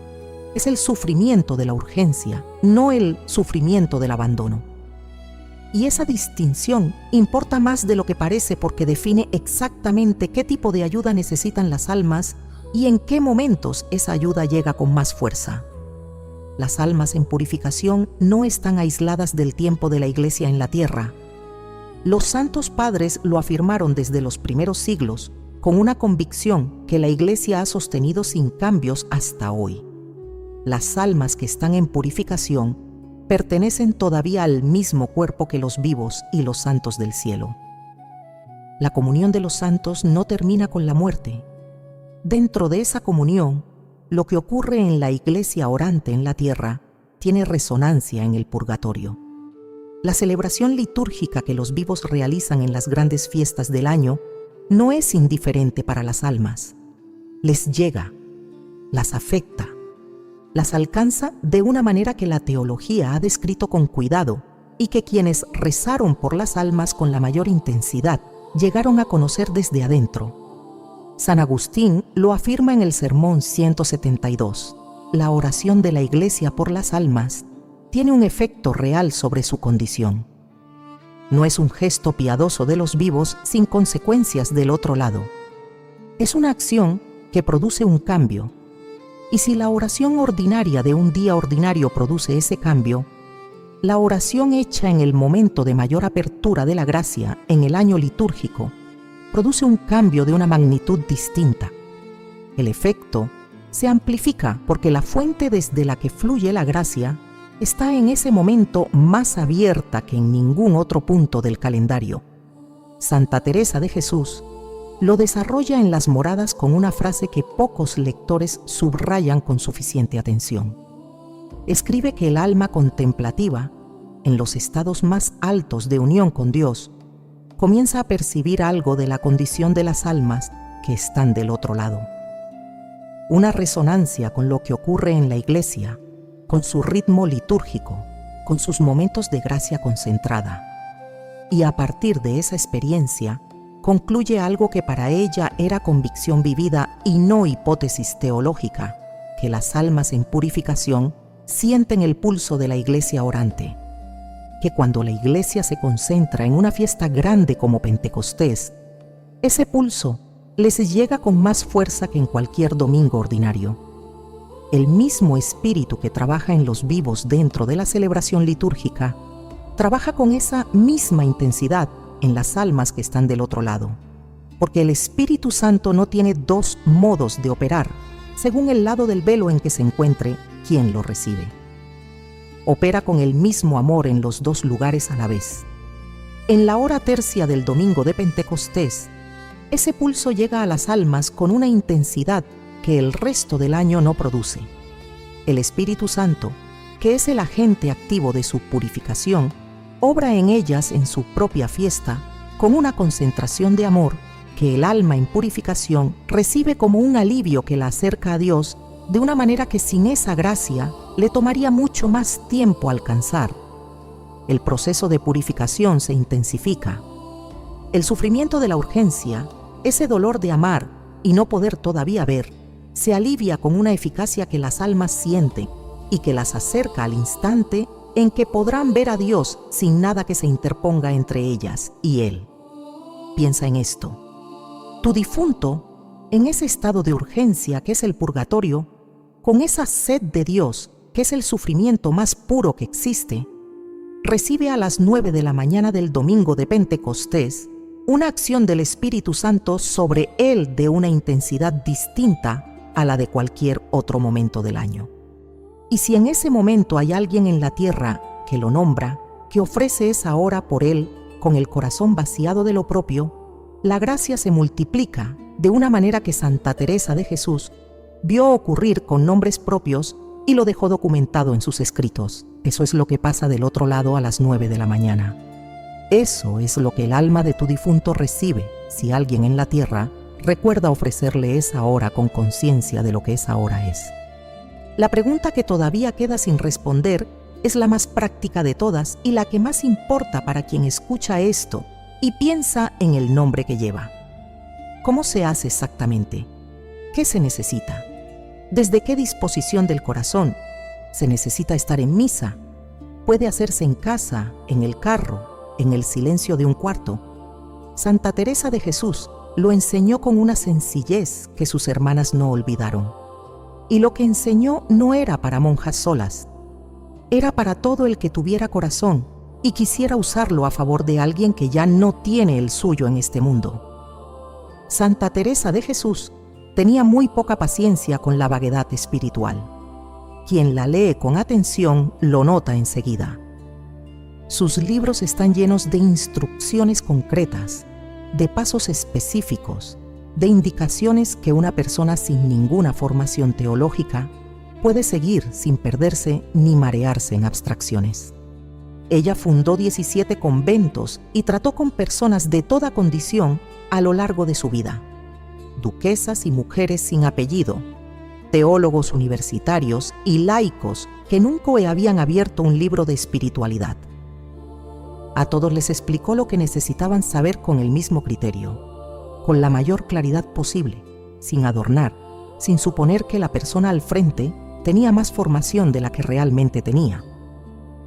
Speaker 1: Es el sufrimiento de la urgencia, no el sufrimiento del abandono. Y esa distinción importa más de lo que parece porque define exactamente qué tipo de ayuda necesitan las almas y en qué momentos esa ayuda llega con más fuerza. Las almas en purificación no están aisladas del tiempo de la Iglesia en la tierra. Los santos padres lo afirmaron desde los primeros siglos con una convicción que la Iglesia ha sostenido sin cambios hasta hoy. Las almas que están en purificación pertenecen todavía al mismo cuerpo que los vivos y los santos del cielo. La comunión de los santos no termina con la muerte. Dentro de esa comunión, lo que ocurre en la Iglesia orante en la tierra tiene resonancia en el purgatorio. La celebración litúrgica que los vivos realizan en las grandes fiestas del año no es indiferente para las almas. Les llega, las afecta, las alcanza de una manera que la teología ha descrito con cuidado y que quienes rezaron por las almas con la mayor intensidad llegaron a conocer desde adentro. San Agustín lo afirma en el Sermón 172. La oración de la Iglesia por las almas tiene un efecto real sobre su condición. No es un gesto piadoso de los vivos sin consecuencias del otro lado. Es una acción que produce un cambio. Y si la oración ordinaria de un día ordinario produce ese cambio, la oración hecha en el momento de mayor apertura de la gracia en el año litúrgico produce un cambio de una magnitud distinta. El efecto se amplifica porque la fuente desde la que fluye la gracia está en ese momento más abierta que en ningún otro punto del calendario. Santa Teresa de Jesús lo desarrolla en las moradas con una frase que pocos lectores subrayan con suficiente atención. Escribe que el alma contemplativa, en los estados más altos de unión con Dios, comienza a percibir algo de la condición de las almas que están del otro lado. Una resonancia con lo que ocurre en la Iglesia, con su ritmo litúrgico, con sus momentos de gracia concentrada. Y a partir de esa experiencia, concluye algo que para ella era convicción vivida y no hipótesis teológica, que las almas en purificación sienten el pulso de la Iglesia orante, que cuando la Iglesia se concentra en una fiesta grande como Pentecostés, ese pulso les llega con más fuerza que en cualquier domingo ordinario. El mismo espíritu que trabaja en los vivos dentro de la celebración litúrgica, trabaja con esa misma intensidad en las almas que están del otro lado, porque el Espíritu Santo no tiene dos modos de operar, según el lado del velo en que se encuentre quien lo recibe. Opera con el mismo amor en los dos lugares a la vez. En la hora tercia del domingo de Pentecostés, ese pulso llega a las almas con una intensidad que el resto del año no produce. El Espíritu Santo, que es el agente activo de su purificación, obra en ellas en su propia fiesta con una concentración de amor que el alma en purificación recibe como un alivio que la acerca a Dios de una manera que sin esa gracia le tomaría mucho más tiempo alcanzar. El proceso de purificación se intensifica. El sufrimiento de la urgencia, ese dolor de amar y no poder todavía ver, se alivia con una eficacia que las almas sienten y que las acerca al instante en que podrán ver a Dios sin nada que se interponga entre ellas y Él. Piensa en esto. Tu difunto, en ese estado de urgencia que es el purgatorio, con esa sed de Dios, que es el sufrimiento más puro que existe, recibe a las 9 de la mañana del domingo de Pentecostés una acción del Espíritu Santo sobre él de una intensidad distinta a la de cualquier otro momento del año. Y si en ese momento hay alguien en la tierra que lo nombra, que ofrece esa hora por él con el corazón vaciado de lo propio, la gracia se multiplica de una manera que Santa Teresa de Jesús vio ocurrir con nombres propios y lo dejó documentado en sus escritos. Eso es lo que pasa del otro lado a las 9 de la mañana. Eso es lo que el alma de tu difunto recibe si alguien en la tierra recuerda ofrecerle esa hora con conciencia de lo que esa hora es. La pregunta que todavía queda sin responder es la más práctica de todas y la que más importa para quien escucha esto y piensa en el nombre que lleva. ¿Cómo se hace exactamente? ¿Qué se necesita? ¿Desde qué disposición del corazón? ¿Se necesita estar en misa? ¿Puede hacerse en casa, en el carro, en el silencio de un cuarto? Santa Teresa de Jesús lo enseñó con una sencillez que sus hermanas no olvidaron. Y lo que enseñó no era para monjas solas, era para todo el que tuviera corazón y quisiera usarlo a favor de alguien que ya no tiene el suyo en este mundo. Santa Teresa de Jesús tenía muy poca paciencia con la vaguedad espiritual. Quien la lee con atención lo nota enseguida. Sus libros están llenos de instrucciones concretas, de pasos específicos, de indicaciones que una persona sin ninguna formación teológica puede seguir sin perderse ni marearse en abstracciones. Ella fundó 17 conventos y trató con personas de toda condición a lo largo de su vida. Duquesas y mujeres sin apellido, teólogos universitarios y laicos que nunca habían abierto un libro de espiritualidad. A todos les explicó lo que necesitaban saber con el mismo criterio, con la mayor claridad posible, sin adornar, sin suponer que la persona al frente tenía más formación de la que realmente tenía.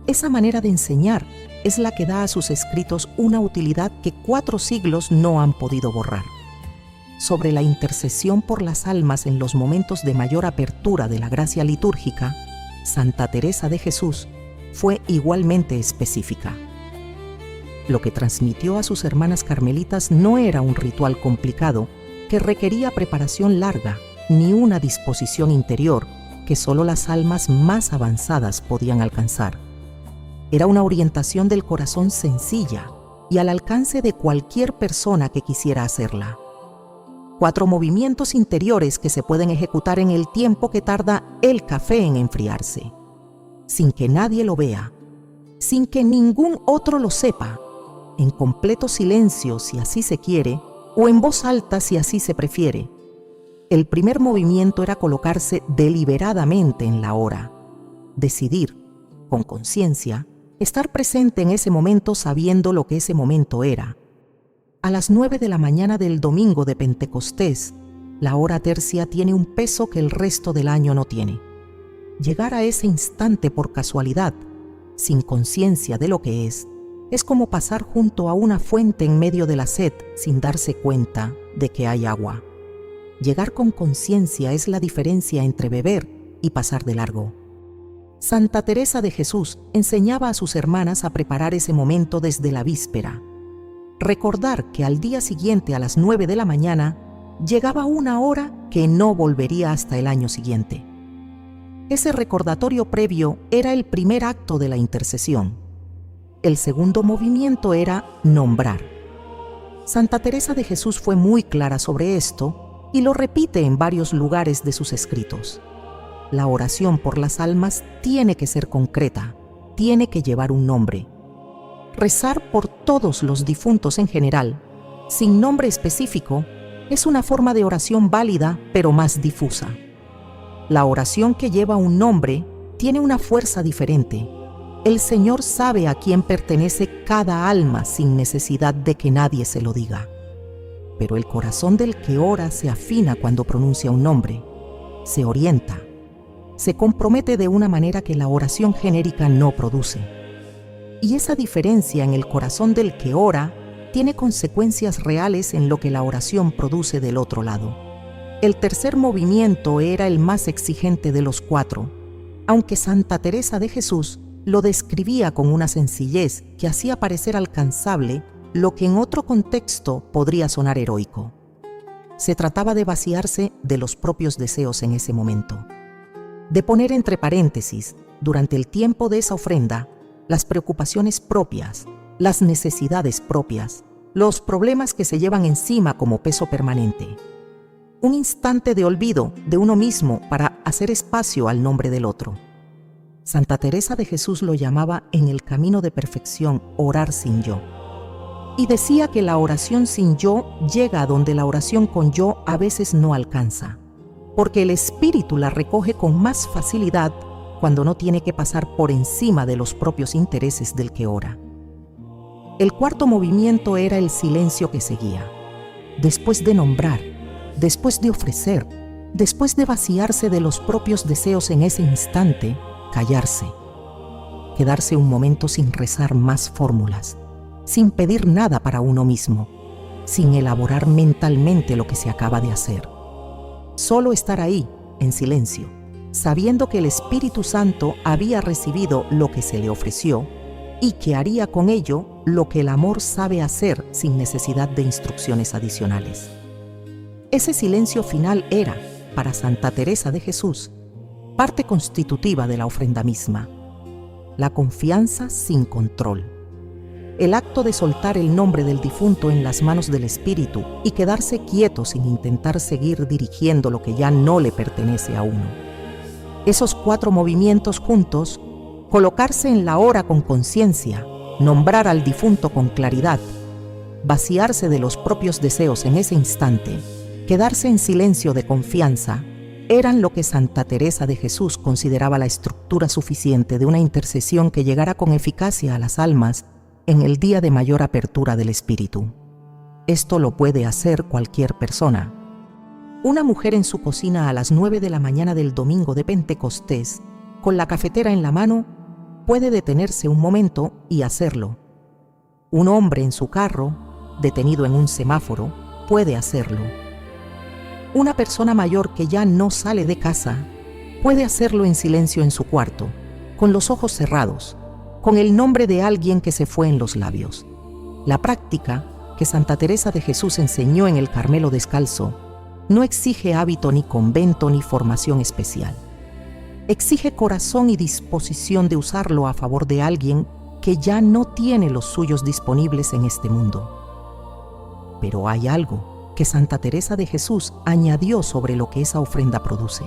Speaker 1: Esa manera de enseñar es la que da a sus escritos una utilidad que 4 siglos no han podido borrar. Sobre la intercesión por las almas en los momentos de mayor apertura de la gracia litúrgica, Santa Teresa de Jesús fue igualmente específica. Lo que transmitió a sus hermanas carmelitas no era un ritual complicado que requería preparación larga, ni una disposición interior que solo las almas más avanzadas podían alcanzar. Era una orientación del corazón sencilla y al alcance de cualquier persona que quisiera hacerla. 4 movimientos interiores que se pueden ejecutar en el tiempo que tarda el café en enfriarse, sin que nadie lo vea, sin que ningún otro lo sepa, en completo silencio si así se quiere, o en voz alta si así se prefiere. El primer movimiento era colocarse deliberadamente en la hora, decidir, con conciencia, estar presente en ese momento sabiendo lo que ese momento era. A las 9 de la mañana del domingo de Pentecostés, la hora tercia tiene un peso que el resto del año no tiene. Llegar a ese instante por casualidad, sin conciencia de lo que es como pasar junto a una fuente en medio de la sed sin darse cuenta de que hay agua. Llegar con conciencia es la diferencia entre beber y pasar de largo. Santa Teresa de Jesús enseñaba a sus hermanas a preparar ese momento desde la víspera. Recordar que al día siguiente a las 9 de la mañana llegaba una hora que no volvería hasta el año siguiente. Ese recordatorio previo era el primer acto de la intercesión. El segundo movimiento era nombrar. Santa Teresa de Jesús fue muy clara sobre esto y lo repite en varios lugares de sus escritos. La oración por las almas tiene que ser concreta, tiene que llevar un nombre. Rezar por todos los difuntos en general, sin nombre específico, es una forma de oración válida pero más difusa. La oración que lleva un nombre tiene una fuerza diferente. El Señor sabe a quién pertenece cada alma sin necesidad de que nadie se lo diga. Pero el corazón del que ora se afina cuando pronuncia un nombre, se orienta, se compromete de una manera que la oración genérica no produce. Y esa diferencia en el corazón del que ora tiene consecuencias reales en lo que la oración produce del otro lado. El tercer movimiento era el más exigente de los 4, aunque Santa Teresa de Jesús lo describía con una sencillez que hacía parecer alcanzable lo que en otro contexto podría sonar heroico. Se trataba de vaciarse de los propios deseos en ese momento, de poner entre paréntesis, durante el tiempo de esa ofrenda, las preocupaciones propias, las necesidades propias, los problemas que se llevan encima como peso permanente. Un instante de olvido de uno mismo para hacer espacio al nombre del otro. Santa Teresa de Jesús lo llamaba en el camino de perfección orar sin yo. Y decía que la oración sin yo llega a donde la oración con yo a veces no alcanza, porque el espíritu la recoge con más facilidad cuando no tiene que pasar por encima de los propios intereses del que ora. El cuarto movimiento era el silencio que seguía. Después de nombrar, después de ofrecer, después de vaciarse de los propios deseos en ese instante, callarse, quedarse un momento sin rezar más fórmulas, sin pedir nada para uno mismo, sin elaborar mentalmente lo que se acaba de hacer. Solo estar ahí, en silencio, sabiendo que el Espíritu Santo había recibido lo que se le ofreció y que haría con ello lo que el amor sabe hacer sin necesidad de instrucciones adicionales. Ese silencio final era, para Santa Teresa de Jesús, parte constitutiva de la ofrenda misma. La confianza sin control. El acto de soltar el nombre del difunto en las manos del Espíritu y quedarse quieto sin intentar seguir dirigiendo lo que ya no le pertenece a uno. Esos 4 movimientos juntos, colocarse en la hora con conciencia, nombrar al difunto con claridad, vaciarse de los propios deseos en ese instante, quedarse en silencio de confianza, eran lo que Santa Teresa de Jesús consideraba la estructura suficiente de una intercesión que llegara con eficacia a las almas en el día de mayor apertura del espíritu. Esto lo puede hacer cualquier persona. Una mujer en su cocina a las 9 de la mañana del domingo de Pentecostés, con la cafetera en la mano, puede detenerse un momento y hacerlo. Un hombre en su carro, detenido en un semáforo, puede hacerlo. Una persona mayor que ya no sale de casa puede hacerlo en silencio en su cuarto, con los ojos cerrados, con el nombre de alguien que se fue en los labios. La práctica que Santa Teresa de Jesús enseñó en el Carmelo Descalzo no exige hábito ni convento ni formación especial. Exige corazón y disposición de usarlo a favor de alguien que ya no tiene los suyos disponibles en este mundo. Pero hay algo que Santa Teresa de Jesús añadió sobre lo que esa ofrenda produce.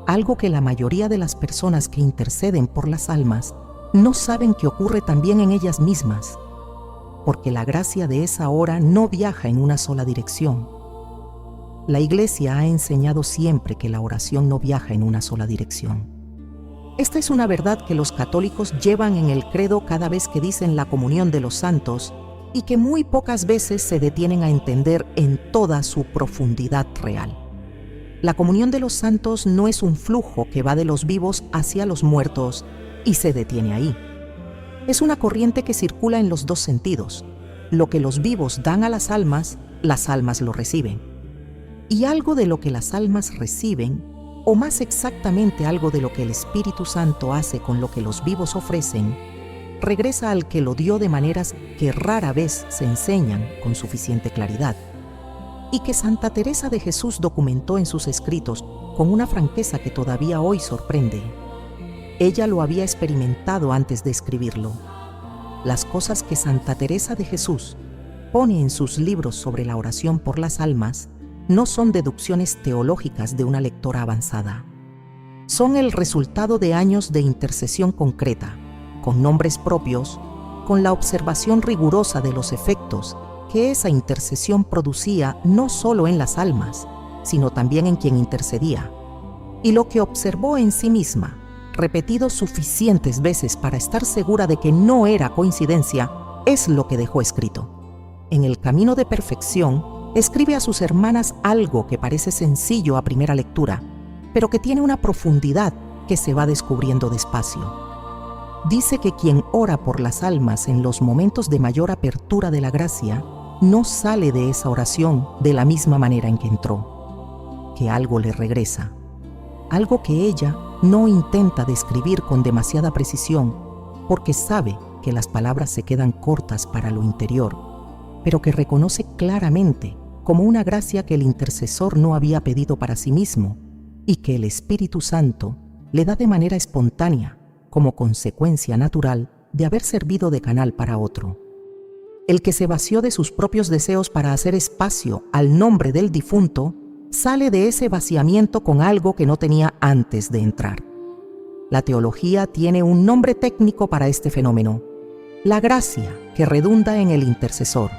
Speaker 1: Algo que la mayoría de las personas que interceden por las almas no saben que ocurre también en ellas mismas, porque la gracia de esa hora no viaja en una sola dirección. La Iglesia ha enseñado siempre que la oración no viaja en una sola dirección. Esta es una verdad que los católicos llevan en el credo cada vez que dicen la comunión de los santos y que muy pocas veces se detienen a entender en toda su profundidad real. La comunión de los santos no es un flujo que va de los vivos hacia los muertos y se detiene ahí. Es una corriente que circula en los 2 sentidos. Lo que los vivos dan a las almas lo reciben. Y algo de lo que las almas reciben, o más exactamente algo de lo que el Espíritu Santo hace con lo que los vivos ofrecen, regresa al que lo dio de maneras que rara vez se enseñan con suficiente claridad, y que Santa Teresa de Jesús documentó en sus escritos con una franqueza que todavía hoy sorprende. Ella lo había experimentado antes de escribirlo. Las cosas que Santa Teresa de Jesús pone en sus libros sobre la oración por las almas no son deducciones teológicas de una lectora avanzada. Son el resultado de años de intercesión concreta, con nombres propios, con la observación rigurosa de los efectos que esa intercesión producía no solo en las almas, sino también en quien intercedía, y lo que observó en sí misma, repetido suficientes veces para estar segura de que no era coincidencia, es lo que dejó escrito. En el camino de perfección, escribe a sus hermanas algo que parece sencillo a primera lectura, pero que tiene una profundidad que se va descubriendo despacio. Dice que quien ora por las almas en los momentos de mayor apertura de la gracia, no sale de esa oración de la misma manera en que entró, que algo le regresa, algo que ella no intenta describir con demasiada precisión, porque sabe que las palabras se quedan cortas para lo interior, pero que reconoce claramente como una gracia que el intercesor no había pedido para sí mismo y que el Espíritu Santo le da de manera espontánea, como consecuencia natural de haber servido de canal para otro. El que se vació de sus propios deseos para hacer espacio al nombre del difunto, sale de ese vaciamiento con algo que no tenía antes de entrar. La teología tiene un nombre técnico para este fenómeno: la gracia que redunda en el intercesor.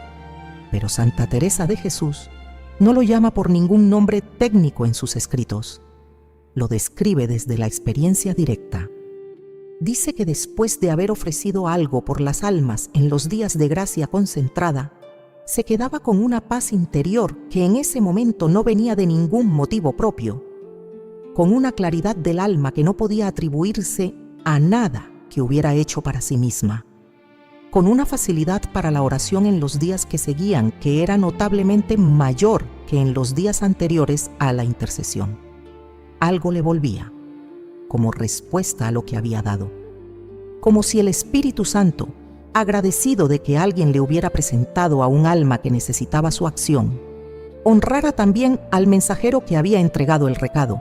Speaker 1: Pero Santa Teresa de Jesús no lo llama por ningún nombre técnico en sus escritos. Lo describe desde la experiencia directa. Dice que después de haber ofrecido algo por las almas en los días de gracia concentrada, se quedaba con una paz interior que en ese momento no venía de ningún motivo propio, con una claridad del alma que no podía atribuirse a nada que hubiera hecho para sí misma, con una facilidad para la oración en los días que seguían que era notablemente mayor que en los días anteriores a la intercesión. Algo le volvía, como respuesta a lo que había dado, como si el Espíritu Santo, agradecido de que alguien le hubiera presentado a un alma que necesitaba su acción, honrara también al mensajero que había entregado el recado.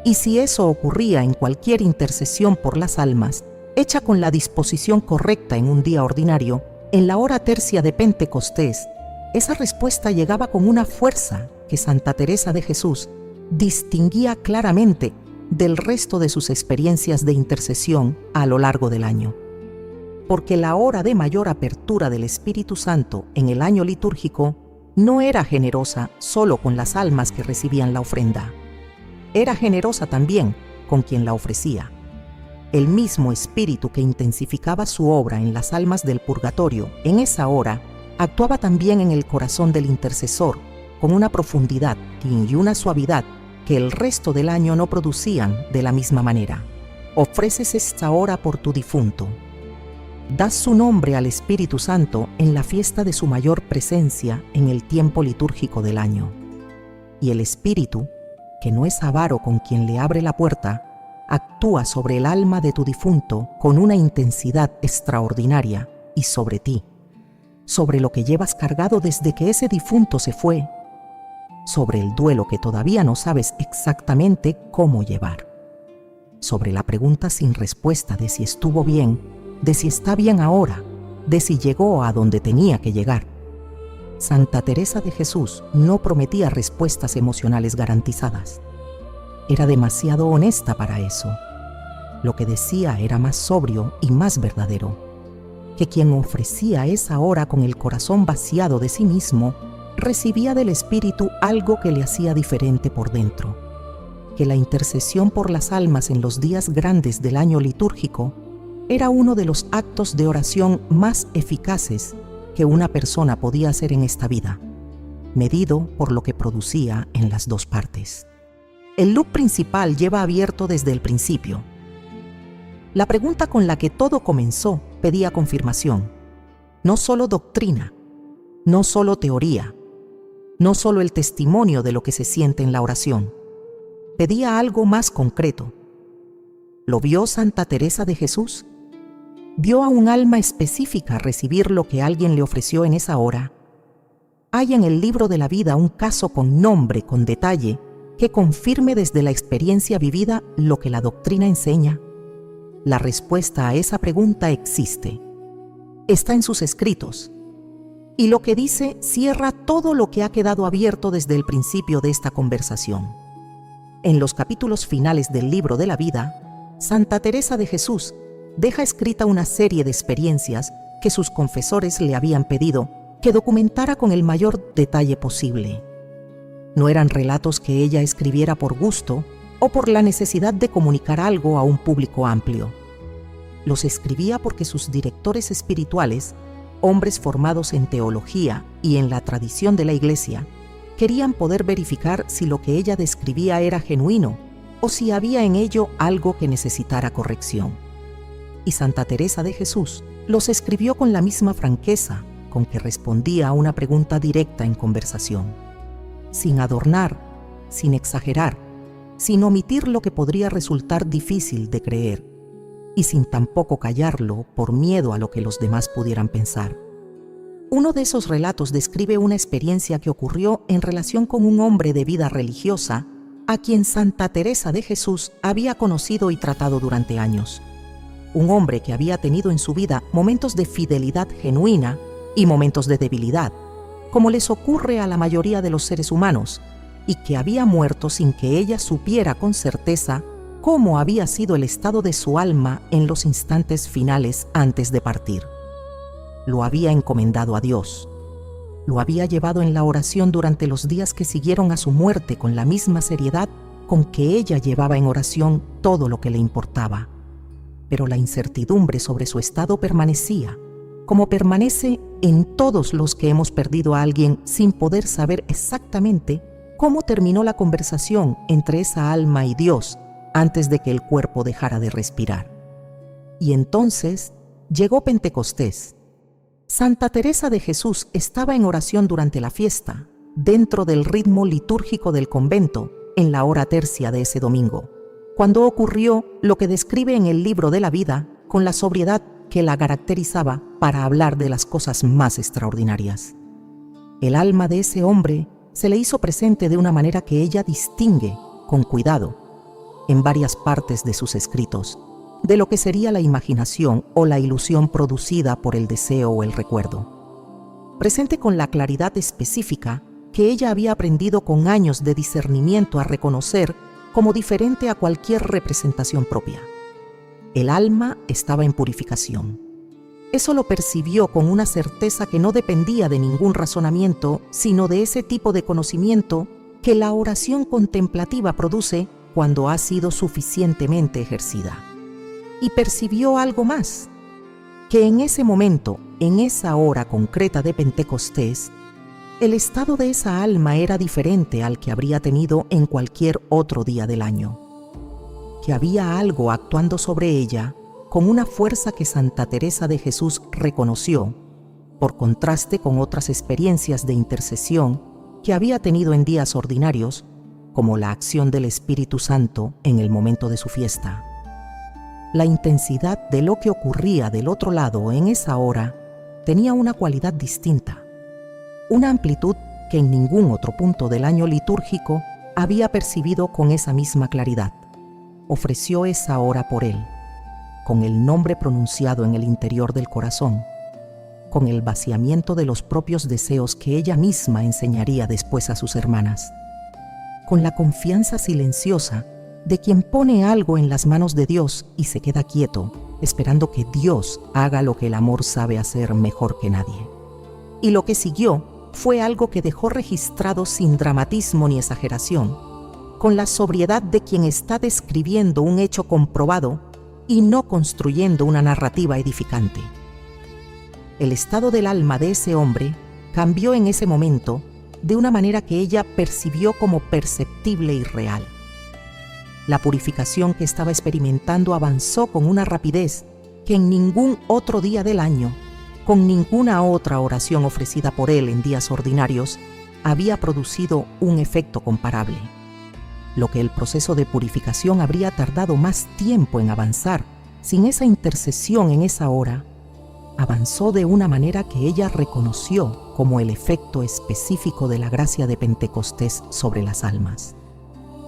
Speaker 1: Y si eso ocurría en cualquier intercesión por las almas, hecha con la disposición correcta en un día ordinario, en la hora tercia de Pentecostés, esa respuesta llegaba con una fuerza que Santa Teresa de Jesús distinguía claramente del resto de sus experiencias de intercesión a lo largo del año. Porque la hora de mayor apertura del Espíritu Santo en el año litúrgico no era generosa solo con las almas que recibían la ofrenda. Era generosa también con quien la ofrecía. El mismo Espíritu que intensificaba su obra en las almas del purgatorio en esa hora, actuaba también en el corazón del intercesor con una profundidad y una suavidad que el resto del año no producían de la misma manera. Ofreces esta hora por tu difunto. Das su nombre al Espíritu Santo en la fiesta de su mayor presencia en el tiempo litúrgico del año. Y el Espíritu, que no es avaro con quien le abre la puerta, actúa sobre el alma de tu difunto con una intensidad extraordinaria y sobre ti, sobre lo que llevas cargado desde que ese difunto se fue, sobre el duelo que todavía no sabes exactamente cómo llevar, sobre la pregunta sin respuesta de si estuvo bien, de si está bien ahora, de si llegó a donde tenía que llegar. Santa Teresa de Jesús no prometía respuestas emocionales garantizadas. Era demasiado honesta para eso. Lo que decía era más sobrio y más verdadero, que quien ofrecía esa hora con el corazón vaciado de sí mismo recibía del Espíritu algo que le hacía diferente por dentro, que la intercesión por las almas en los días grandes del año litúrgico era uno de los actos de oración más eficaces que una persona podía hacer en esta vida, medido por lo que producía en las dos partes. El loop principal lleva abierto desde el principio. La pregunta con la que todo comenzó pedía confirmación, no solo doctrina, no solo teoría, no solo el testimonio de lo que se siente en la oración. Pedía algo más concreto. ¿Lo vio Santa Teresa de Jesús? ¿Vio a un alma específica recibir lo que alguien le ofreció en esa hora? ¿Hay en el libro de la vida un caso con nombre, con detalle, que confirme desde la experiencia vivida lo que la doctrina enseña? La respuesta a esa pregunta existe. Está en sus escritos. Y lo que dice cierra todo lo que ha quedado abierto desde el principio de esta conversación. En los capítulos finales del libro de la vida, Santa Teresa de Jesús deja escrita una serie de experiencias que sus confesores le habían pedido que documentara con el mayor detalle posible. No eran relatos que ella escribiera por gusto o por la necesidad de comunicar algo a un público amplio. Los escribía porque sus directores espirituales, hombres formados en teología y en la tradición de la Iglesia, querían poder verificar si lo que ella describía era genuino o si había en ello algo que necesitara corrección. Y Santa Teresa de Jesús los escribió con la misma franqueza con que respondía a una pregunta directa en conversación, sin adornar, sin exagerar, sin omitir lo que podría resultar difícil de creer, y sin tampoco callarlo por miedo a lo que los demás pudieran pensar. Uno de esos relatos describe una experiencia que ocurrió en relación con un hombre de vida religiosa a quien Santa Teresa de Jesús había conocido y tratado durante años. Un hombre que había tenido en su vida momentos de fidelidad genuina y momentos de debilidad, como les ocurre a la mayoría de los seres humanos, y que había muerto sin que ella supiera con certeza cómo había sido el estado de su alma en los instantes finales antes de partir. Lo había encomendado a Dios. Lo había llevado en la oración durante los días que siguieron a su muerte con la misma seriedad con que ella llevaba en oración todo lo que le importaba. Pero la incertidumbre sobre su estado permanecía, como permanece en todos los que hemos perdido a alguien sin poder saber exactamente cómo terminó la conversación entre esa alma y Dios antes de que el cuerpo dejara de respirar. Y entonces llegó Pentecostés. Santa Teresa de Jesús estaba en oración durante la fiesta, dentro del ritmo litúrgico del convento, en la hora tercia de ese domingo, cuando ocurrió lo que describe en el libro de la vida con la sobriedad que la caracterizaba para hablar de las cosas más extraordinarias. El alma de ese hombre se le hizo presente de una manera que ella distingue, con cuidado, en varias partes de sus escritos, de lo que sería la imaginación o la ilusión producida por el deseo o el recuerdo. Presente con la claridad específica que ella había aprendido con años de discernimiento a reconocer como diferente a cualquier representación propia. El alma estaba en purificación. Eso lo percibió con una certeza que no dependía de ningún razonamiento, sino de ese tipo de conocimiento que la oración contemplativa produce cuando ha sido suficientemente ejercida. Y percibió algo más, que en ese momento, en esa hora concreta de Pentecostés, el estado de esa alma era diferente al que habría tenido en cualquier otro día del año, que había algo actuando sobre ella con una fuerza que Santa Teresa de Jesús reconoció, por contraste con otras experiencias de intercesión que había tenido en días ordinarios, como la acción del Espíritu Santo en el momento de su fiesta. La intensidad de lo que ocurría del otro lado en esa hora tenía una cualidad distinta, una amplitud que en ningún otro punto del año litúrgico había percibido con esa misma claridad. Ofreció esa hora por él, con el nombre pronunciado en el interior del corazón, con el vaciamiento de los propios deseos que ella misma enseñaría después a sus hermanas, con la confianza silenciosa de quien pone algo en las manos de Dios y se queda quieto, esperando que Dios haga lo que el amor sabe hacer mejor que nadie. Y lo que siguió fue algo que dejó registrado sin dramatismo ni exageración, con la sobriedad de quien está describiendo un hecho comprobado y no construyendo una narrativa edificante. El estado del alma de ese hombre cambió en ese momento de una manera que ella percibió como perceptible y real. La purificación que estaba experimentando avanzó con una rapidez que en ningún otro día del año, con ninguna otra oración ofrecida por él en días ordinarios, había producido un efecto comparable. Lo que el proceso de purificación habría tardado más tiempo en avanzar sin esa intercesión en esa hora, avanzó de una manera que ella reconoció como el efecto específico de la gracia de Pentecostés sobre las almas.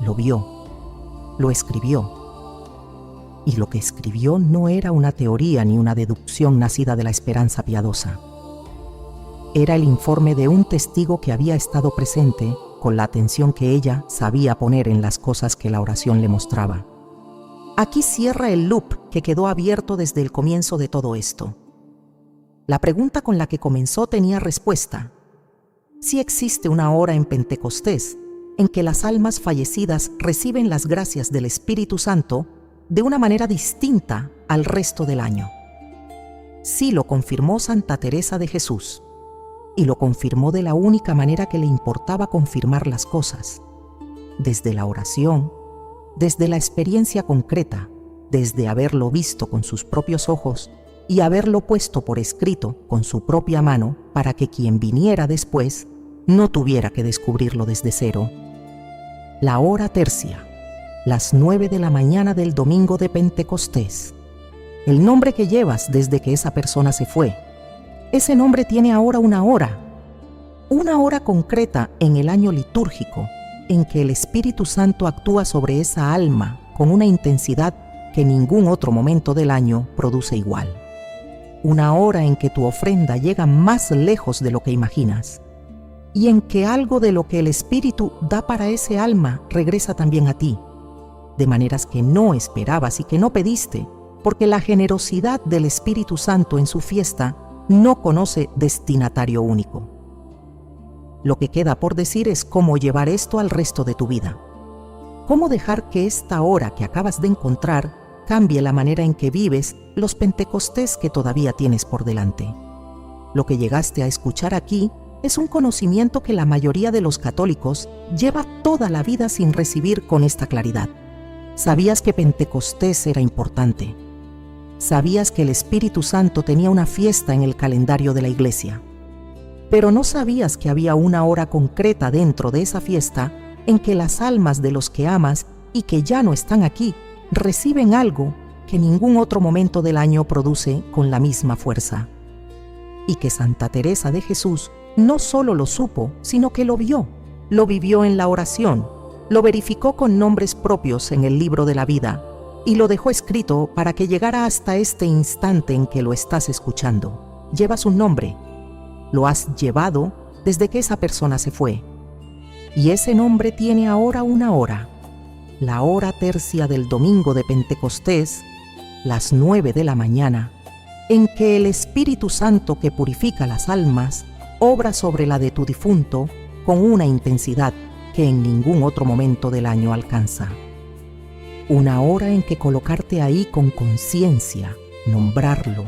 Speaker 1: Lo vio, lo escribió, y lo que escribió no era una teoría ni una deducción nacida de la esperanza piadosa. Era el informe de un testigo que había estado presente con la atención que ella sabía poner en las cosas que la oración le mostraba. Aquí cierra el loop que quedó abierto desde el comienzo de todo esto. La pregunta con la que comenzó tenía respuesta. Si existe una hora en Pentecostés, en que las almas fallecidas reciben las gracias del Espíritu Santo de una manera distinta al resto del año. Sí lo confirmó Santa Teresa de Jesús, y lo confirmó de la única manera que le importaba confirmar las cosas, desde la oración, desde la experiencia concreta, desde haberlo visto con sus propios ojos y haberlo puesto por escrito con su propia mano para que quien viniera después no tuviera que descubrirlo desde cero. La hora tercia, las 9 de la mañana del domingo de Pentecostés. El nombre que llevas desde que esa persona se fue. Ese nombre tiene ahora una hora concreta en el año litúrgico, en que el Espíritu Santo actúa sobre esa alma con una intensidad que ningún otro momento del año produce igual. Una hora en que tu ofrenda llega más lejos de lo que imaginas, y en que algo de lo que el Espíritu da para ese alma regresa también a ti, de maneras que no esperabas y que no pediste, porque la generosidad del Espíritu Santo en su fiesta no conoce destinatario único. Lo que queda por decir es cómo llevar esto al resto de tu vida. Cómo dejar que esta hora que acabas de encontrar cambie la manera en que vives los Pentecostés que todavía tienes por delante. Lo que llegaste a escuchar aquí es un conocimiento que la mayoría de los católicos lleva toda la vida sin recibir con esta claridad. Sabías que Pentecostés era importante. Sabías que el Espíritu Santo tenía una fiesta en el calendario de la Iglesia. Pero no sabías que había una hora concreta dentro de esa fiesta en que las almas de los que amas y que ya no están aquí reciben algo que ningún otro momento del año produce con la misma fuerza. Y que Santa Teresa de Jesús no solo lo supo, sino que lo vio, lo vivió en la oración, lo verificó con nombres propios en el libro de la vida y lo dejó escrito para que llegara hasta este instante en que lo estás escuchando. Llevas un nombre, lo has llevado desde que esa persona se fue. Y ese nombre tiene ahora una hora, la hora tercia del domingo de Pentecostés, las 9 de la mañana, en que el Espíritu Santo que purifica las almas obra sobre la de tu difunto con una intensidad que en ningún otro momento del año alcanza. Una hora en que colocarte ahí con conciencia, nombrarlo,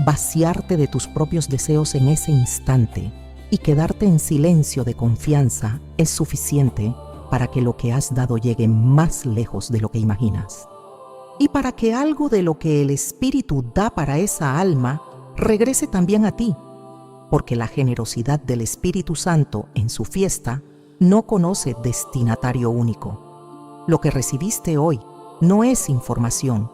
Speaker 1: vaciarte de tus propios deseos en ese instante y quedarte en silencio de confianza es suficiente para que lo que has dado llegue más lejos de lo que imaginas. Y para que algo de lo que el Espíritu da para esa alma regrese también a ti, porque la generosidad del Espíritu Santo en su fiesta no conoce destinatario único. Lo que recibiste hoy no es información,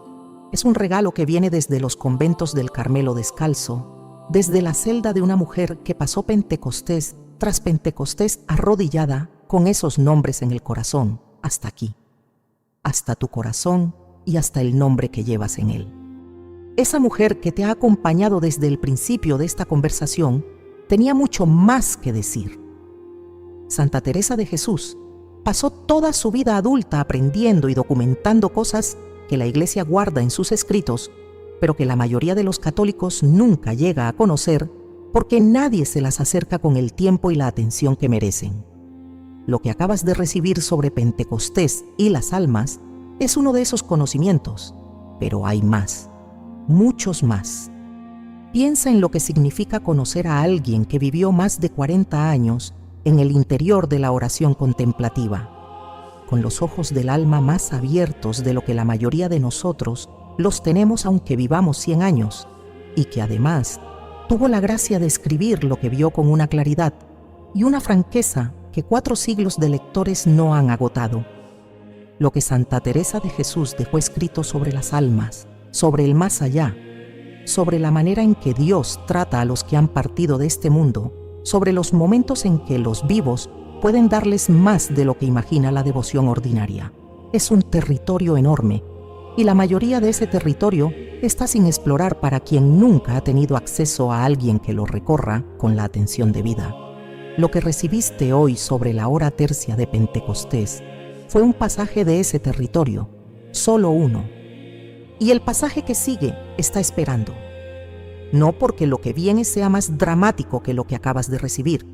Speaker 1: es un regalo que viene desde los conventos del Carmelo Descalzo, desde la celda de una mujer que pasó Pentecostés tras Pentecostés arrodillada con esos nombres en el corazón, hasta aquí, hasta tu corazón y hasta el nombre que llevas en él. Esa mujer que te ha acompañado desde el principio de esta conversación tenía mucho más que decir. Santa Teresa de Jesús pasó toda su vida adulta aprendiendo y documentando cosas que la Iglesia guarda en sus escritos, pero que la mayoría de los católicos nunca llega a conocer porque nadie se las acerca con el tiempo y la atención que merecen. Lo que acabas de recibir sobre Pentecostés y las almas es uno de esos conocimientos, pero hay más, muchos más. Piensa en lo que significa conocer a alguien que vivió más de 40 años en el interior de la oración contemplativa, con los ojos del alma más abiertos de lo que la mayoría de nosotros los tenemos aunque vivamos 100 años, y que además tuvo la gracia de escribir lo que vio con una claridad y una franqueza que 4 siglos de lectores no han agotado. Lo que Santa Teresa de Jesús dejó escrito sobre las almas, sobre el más allá, sobre la manera en que Dios trata a los que han partido de este mundo, sobre los momentos en que los vivos pueden darles más de lo que imagina la devoción ordinaria. Es un territorio enorme, y la mayoría de ese territorio está sin explorar para quien nunca ha tenido acceso a alguien que lo recorra con la atención debida. Lo que recibiste hoy sobre la hora tercia de Pentecostés fue un pasaje de ese territorio, solo uno. Y el pasaje que sigue está esperando. No porque lo que viene sea más dramático que lo que acabas de recibir,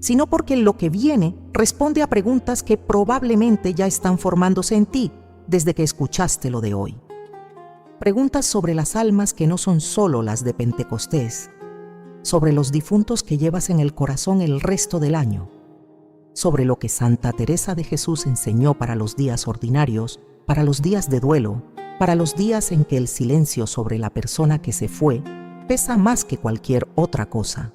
Speaker 1: sino porque lo que viene responde a preguntas que probablemente ya están formándose en ti desde que escuchaste lo de hoy. Preguntas sobre las almas que no son solo las de Pentecostés, sobre los difuntos que llevas en el corazón el resto del año, sobre lo que Santa Teresa de Jesús enseñó para los días ordinarios, para los días de duelo, para los días en que el silencio sobre la persona que se fue pesa más que cualquier otra cosa,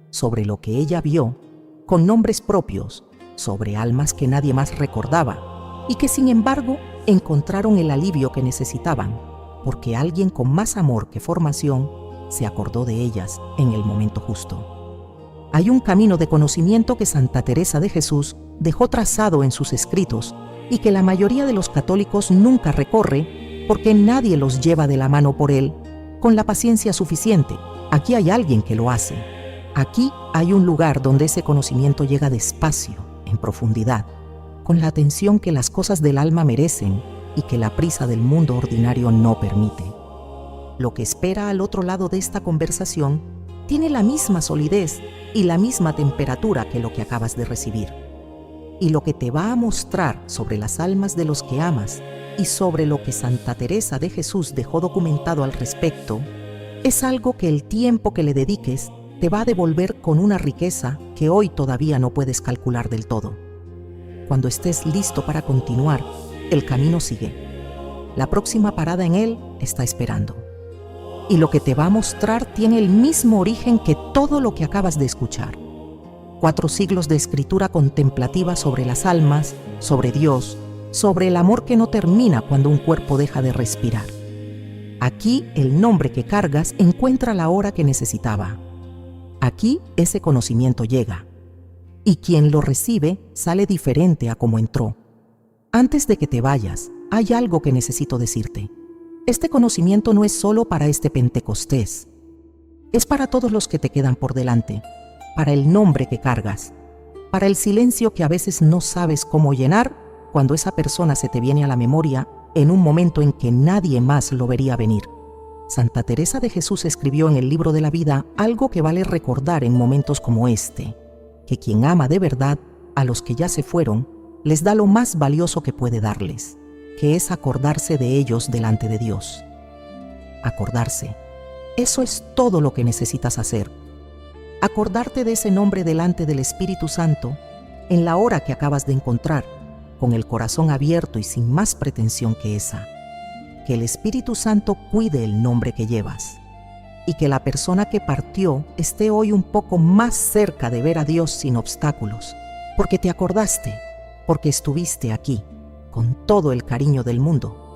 Speaker 1: sobre lo que ella vio, con nombres propios, sobre almas que nadie más recordaba y que sin embargo encontraron el alivio que necesitaban, porque alguien con más amor que formación se acordó de ellas en el momento justo. Hay un camino de conocimiento que Santa Teresa de Jesús dejó trazado en sus escritos y que la mayoría de los católicos nunca recorre porque nadie los lleva de la mano por él con la paciencia suficiente. Aquí hay alguien que lo hace. Aquí hay un lugar donde ese conocimiento llega despacio, en profundidad, con la atención que las cosas del alma merecen y que la prisa del mundo ordinario no permite. Lo que espera al otro lado de esta conversación tiene la misma solidez y la misma temperatura que lo que acabas de recibir. Y lo que te va a mostrar sobre las almas de los que amas y sobre lo que Santa Teresa de Jesús dejó documentado al respecto, es algo que el tiempo que le dediques te va a devolver con una riqueza que hoy todavía no puedes calcular del todo. Cuando estés listo para continuar, el camino sigue. La próxima parada en él está esperando. Y lo que te va a mostrar tiene el mismo origen que todo lo que acabas de escuchar. 4 siglos de escritura contemplativa sobre las almas, sobre Dios, sobre el amor que no termina cuando un cuerpo deja de respirar. Aquí el nombre que cargas encuentra la hora que necesitaba. Aquí ese conocimiento llega. Y quien lo recibe sale diferente a como entró. Antes de que te vayas, hay algo que necesito decirte. Este conocimiento no es solo para este Pentecostés. Es para todos los que te quedan por delante, para el nombre que cargas, para el silencio que a veces no sabes cómo llenar cuando esa persona se te viene a la memoria en un momento en que nadie más lo vería venir. Santa Teresa de Jesús escribió en el libro de la vida algo que vale recordar en momentos como este, que quien ama de verdad a los que ya se fueron, les da lo más valioso que puede darles, que es acordarse de ellos delante de Dios. Acordarse. Eso es todo lo que necesitas hacer. Acordarte de ese nombre delante del Espíritu Santo en la hora que acabas de encontrar, con el corazón abierto y sin más pretensión que esa. Que el Espíritu Santo cuide el nombre que llevas y que la persona que partió esté hoy un poco más cerca de ver a Dios sin obstáculos, porque te acordaste, porque estuviste aquí, con todo el cariño del mundo,